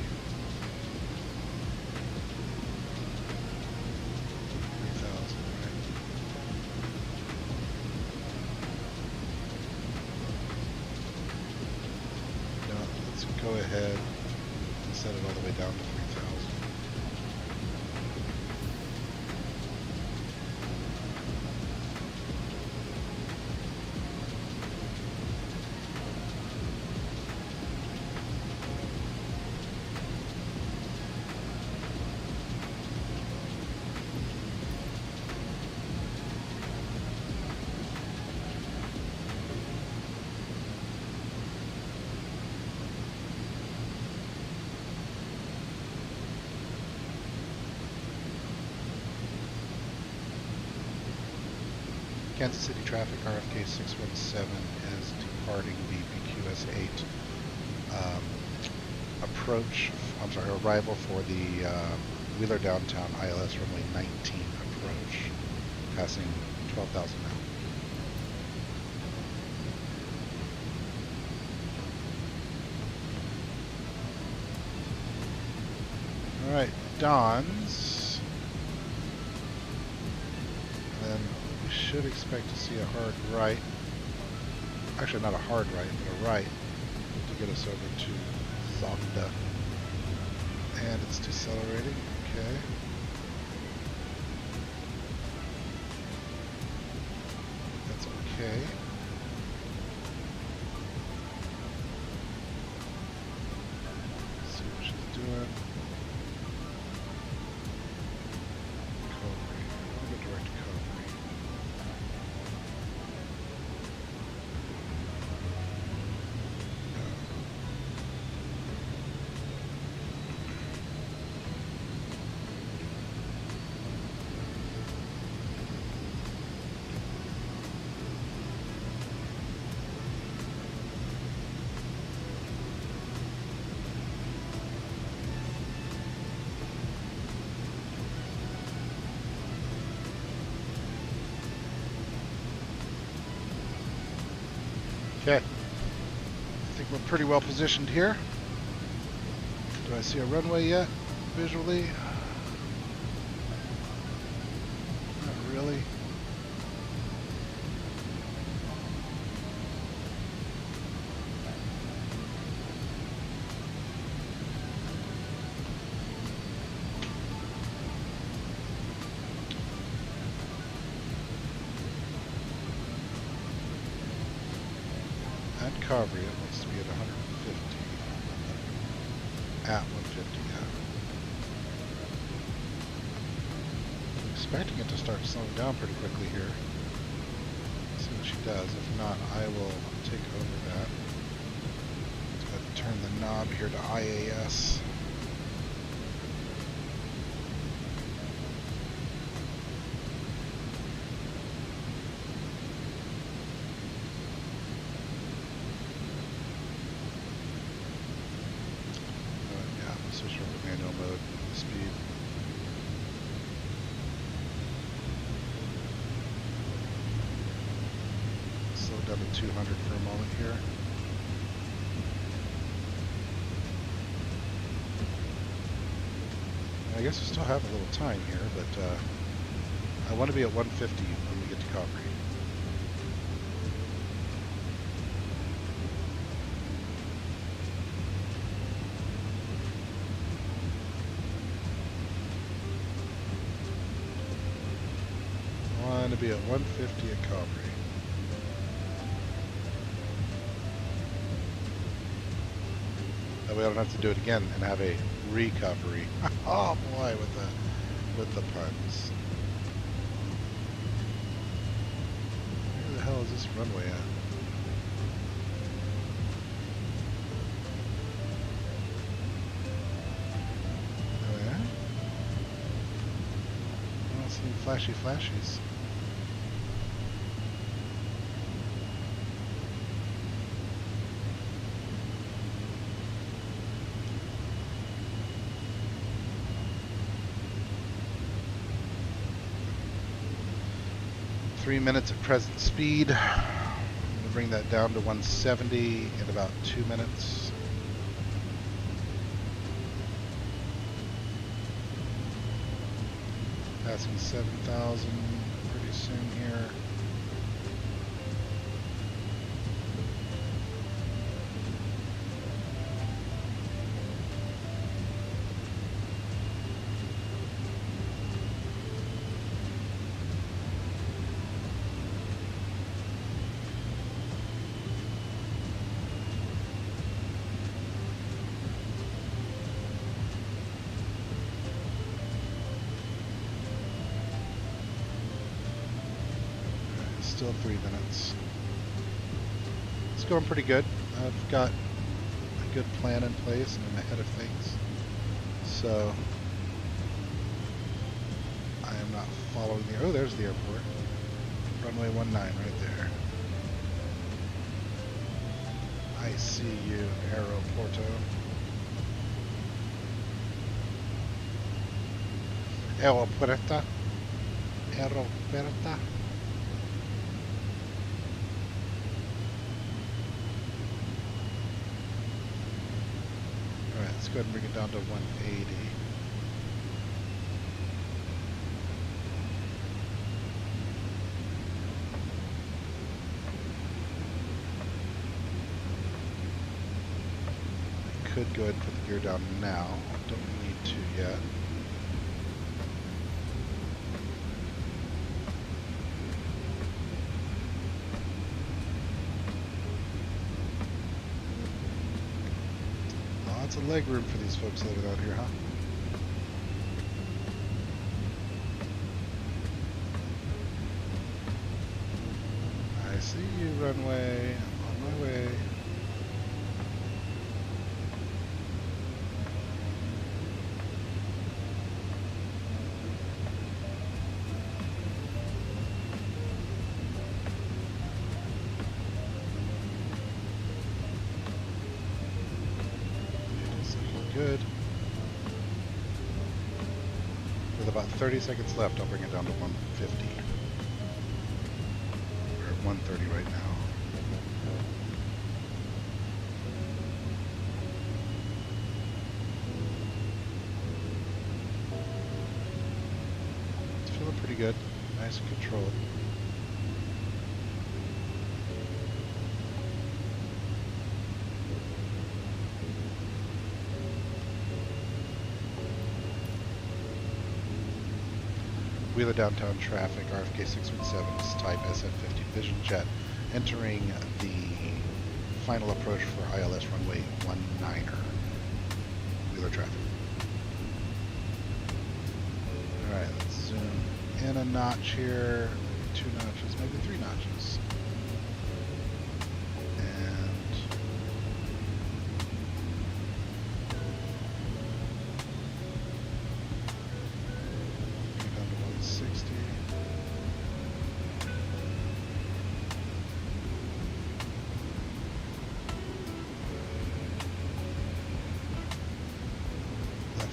Go ahead and set it all the way down to 3,000. Kansas City traffic, RFK 617 is departing the BQS 8 arrival for the Wheeler Downtown ILS runway 19 approach, passing 12,000 now. All right, Don's. And then we should expect to see a hard right. Actually, not a hard right, but a right to get us over to Zonda. And it's decelerating. Okay. That's okay. Let's see what she's doing. Recovery. I'll go direct recovery. Okay, I think we're pretty well positioned here. Do I see a runway yet, visually? Not really. At Carberry, it looks to be at 150. At 150, yeah. I'm expecting it to start slowing down pretty quickly here. Let's see what she does. If not, I will take over that. Let's go ahead and turn the knob here to IAS. Switch over to manual mode, speed. Slow down to 200 for a moment here. I guess we still have a little time here, but I want to be at 150 when we get to Calgary. I want to be at 150 at Calgary. That way I don't have to do it again and have a recovery. Oh boy, with the puns. Where the hell is this runway at? Oh yeah? I don't see any flashy flashies. Three minutes at present speed. I'm going to bring that down to 170 in about 2 minutes. Passing 7,000 pretty soon here. Still 3 minutes. It's going pretty good. I've got a good plan in place and I'm ahead of things. So I am not following the... Oh, there's the airport. Runway 19 right there. I see you, Aeroporto. Aeropuerta. Aeropuerta. Alright, let's go ahead and bring it down to 180. I could go ahead and put the gear down now. Don't need to yet. Lots of leg room for these folks living out here, huh? I see you, runway. I'm on my way. Good. With about 30 seconds left, I'll bring it down to 150. We're at 130 right now. It's feeling pretty good. Nice and controlled. Wheeler downtown traffic, RFK 617 type SF50 Vision Jet, entering the final approach for ILS runway 19er. Wheeler traffic. Alright, let's zoom in a notch here, maybe 2 notches, maybe 3 notches.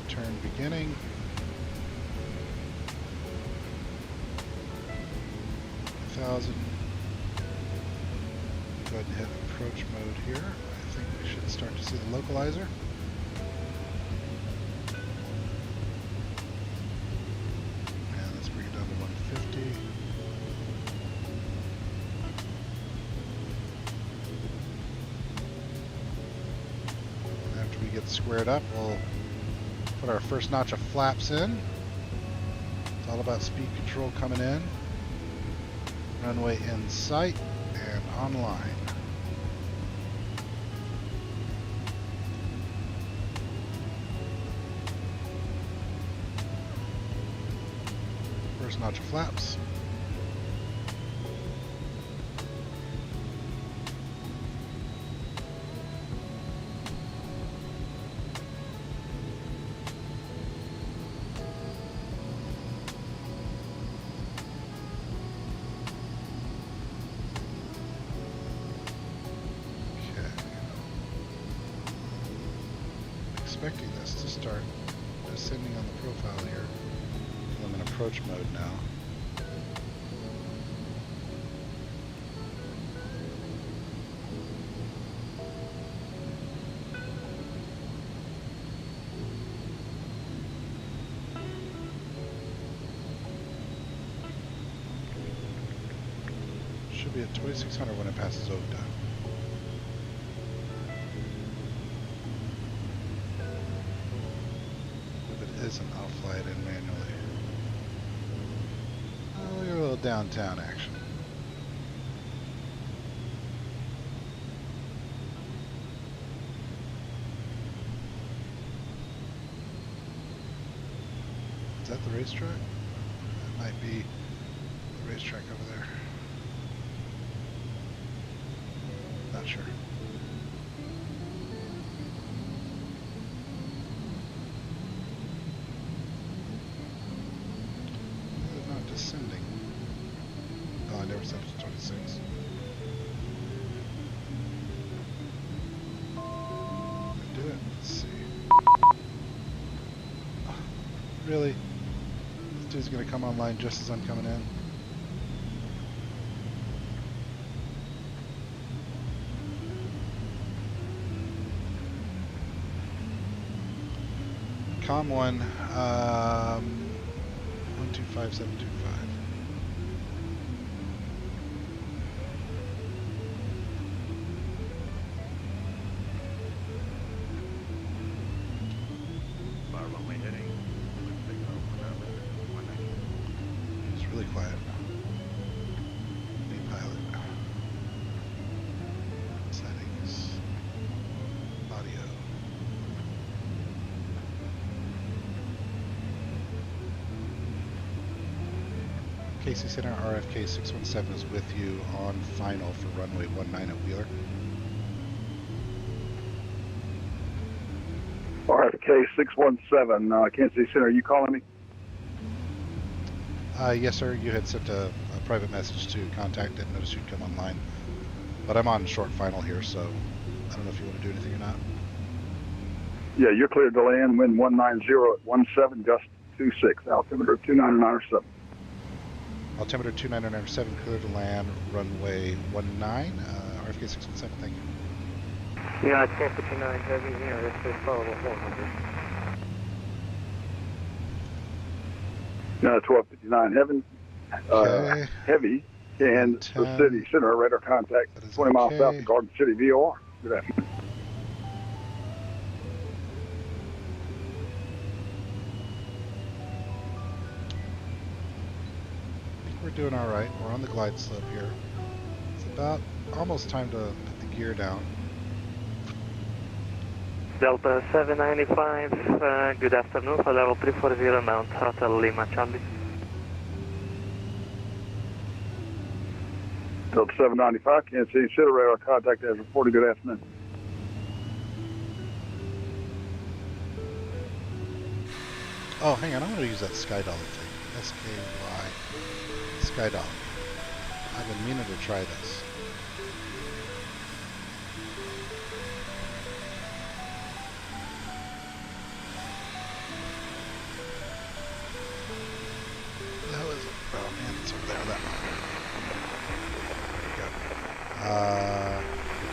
Turn beginning. 1,000. Go ahead and hit approach mode here. I think we should start to see the localizer. And let's bring it down to 150. get squared up, we'll put our first notch of flaps in. It's all about speed control coming in. Runway in sight and online. First notch of flaps. Expecting this to start descending on the profile here. I'm in approach mode now. Should be at 2600 when it passes Ogda. Isn't, I'll fly it in manually. Oh, look at a little downtown action. Is that the racetrack? That might be the racetrack over there. Not sure. Descending. Oh, I never said it was 26. Do it. Let's see. Oh, really? This dude's gonna come online just as I'm coming in? Com 1, 125725. Runway heading. It's really quiet. New pilot. Settings. Audio. Casey Center, RFK 617 is with you on final for runway 19 at Wheeler. RFK 617, Kansas City Center, are you calling me? Yes, sir. You had sent a private message to contact. Didn't notice you'd come online. But I'm on short final here, so I don't know if you want to do anything or not. Yeah, you're cleared to land, wind 190 at 17, gust 26, altimeter 2997. Altimeter 2997, clear to land, runway 19, RFK 617, thank you. Yeah, 1059 heavy, this is followable 400. 1259 heaven, Okay. heavy, Kansas 10. City Center, radar contact, That is 20 miles okay. south of Garden City, VOR. Good afternoon. We're doing all right. We're on the glide slope here. It's about almost time to put the gear down. Delta 795, good afternoon, for level 340 Mount Hotel Lima Charlie. Delta 795, Kansas City Center, radar contact as reported. Good afternoon. Oh, hang on. I want to use that Sky Dolly thing. SKY. Sky Dolly. I've been meaning to try this. Where the hell is it? Oh man, it's over there. That one. There we go.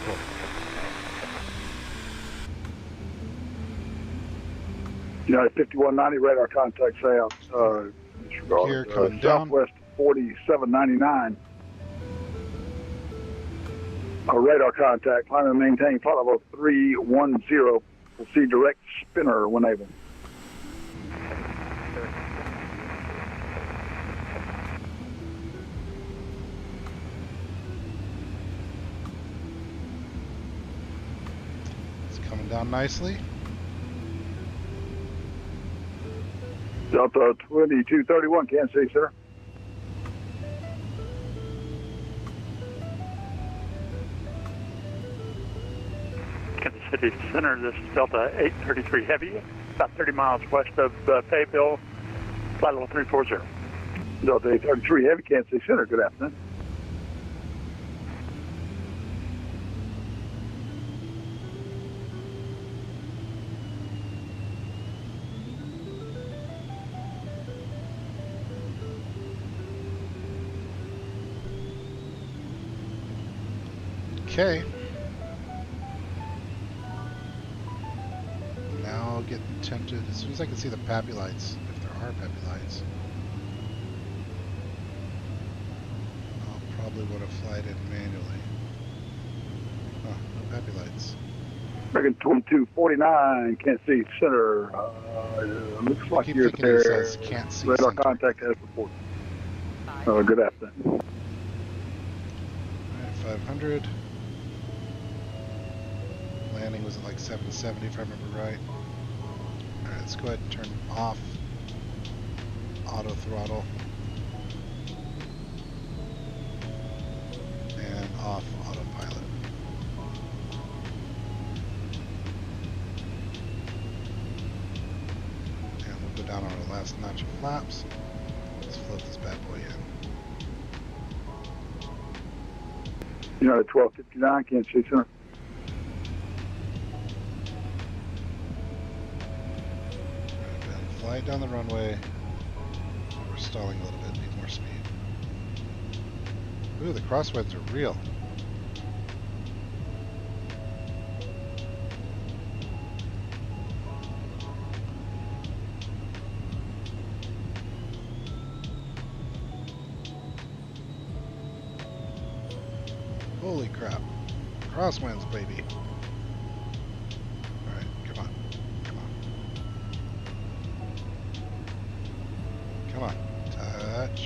Cool. United 5190, radar contact south, disregard. Gear coming down. Southwest 4799. Radar contact, climb and maintain flight level 310 Proceed direct spinner when able. It's coming down nicely. Delta 2231, Kansas City Center. Kansas City Center, this is Delta 833 Heavy, about 30 miles west of Fayetteville, flight level 340. Delta 833 Heavy, Kansas City Center. Good afternoon. Okay. Now I'll get tempted as soon as I can see the pappy lights, if there are pappy lights. I'll probably want to fly it in manually. Oh, no pappy lights. American 2249, Kansas City Center. Looks I like keep you're thinking it there. says can't see Radar center. contact as reported. Good afternoon. Alright, 500. Landing was at like 770 if I remember right. Alright, let's go ahead and turn off auto throttle. And off autopilot. And we'll go down on our last notch of flaps. Let's float this bad boy in. United 1259, Kansas City Center. Fly down the runway. We're stalling a little bit, need more speed. Ooh, the crosswinds are real. Holy crap. Crosswinds, baby. Alright, come on. Come on. Come on. Touch.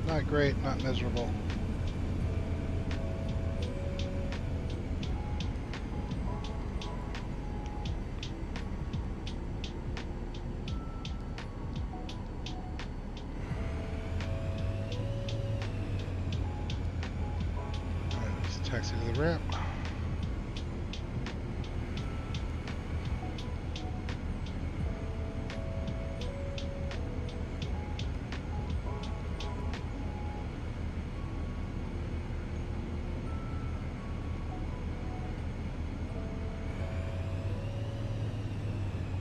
Not great, not miserable. Alright, let's taxi to the ramp.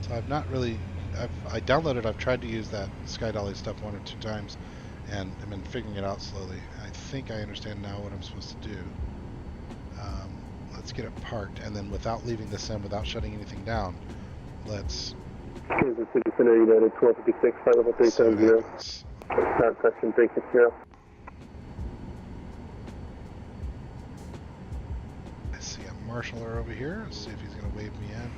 So I've not really, I downloaded, I've tried to use that Sky Dolly stuff 1 or 2 times, and I've been figuring it out slowly. I think I understand now what I'm supposed to do. Let's get it parked, and then without leaving this in, without shutting anything down, let's Kansas City Center, United 1256, flight level see what 370. happens. Start section 360. I see a marshaller over here. Let's see if he's going to wave me in.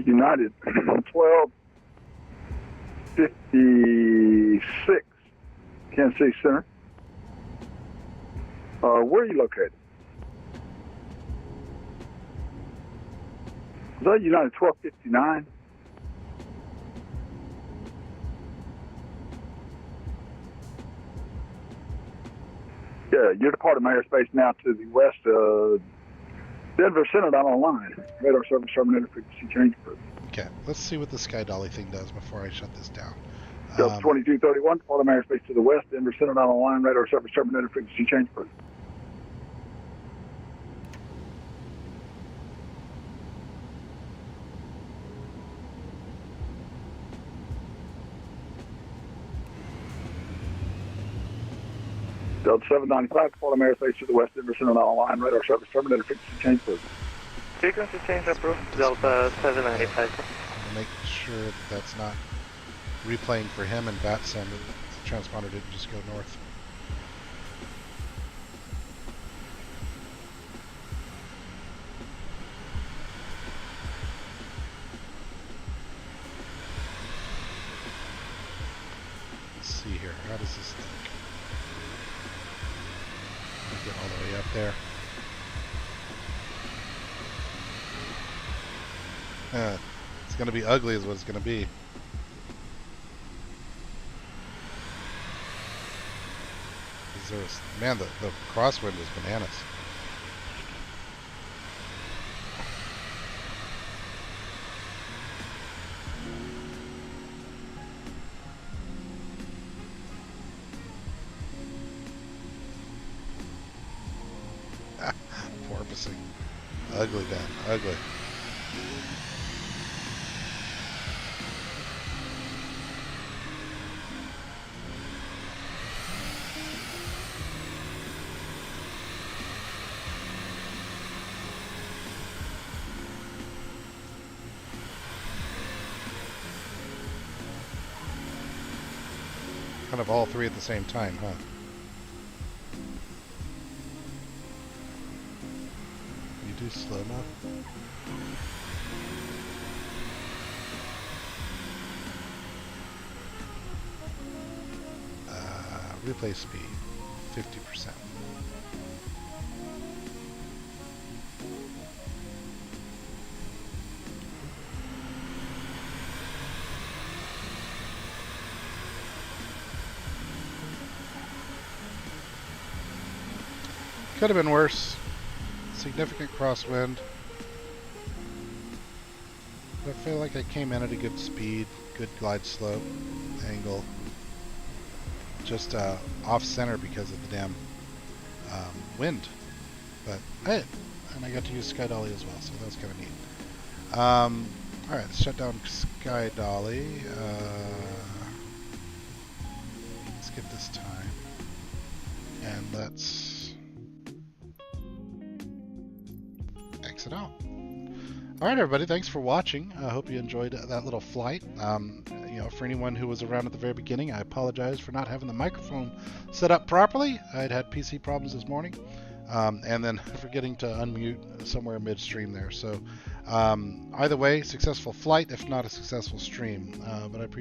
United 1256, Kansas City Center. Where are you located? Is that United 1259? Yeah, you're departing my airspace now to the west. Denver Center down online. Radar service terminator frequency change approved. Okay, let's see what the Sky Dolly thing does before I shut this down. Delta 2231, departing my airspace to the west. Denver Center down online. Radar service terminator frequency change approved. Delta 795, departing my airspace to the west. Denver Center down online. Radar service terminator frequency change approved. Frequency change approved. Delta 795. I'm gonna make sure that that's not replaying for him and VATSIM, the transponder didn't just go north. Let's see here. How does this look? Get all the way up there. It's going to be ugly is what it's going to be. Man, the crosswind is bananas. Porpoising. Ugly, man. Ugly. Kind of all three at the same time, huh? You do slow-mo? Replay speed, 50%. Could have been worse. Significant crosswind. But I feel like I came in at a good speed, good glide slope, angle. Just off center because of the damn wind. But hey, and I got to use Sky Dolly as well, so that was kind of neat. Alright, let's shut down Sky Dolly. Let's get this time. And let's exit out. Alright everybody, thanks for watching. I hope you enjoyed that little flight. You know, for anyone who was around at the very beginning, I apologize for not having the microphone set up properly. I'd had PC problems this morning. And then forgetting to unmute somewhere midstream there. So either way, successful flight, if not a successful stream. But I appreciate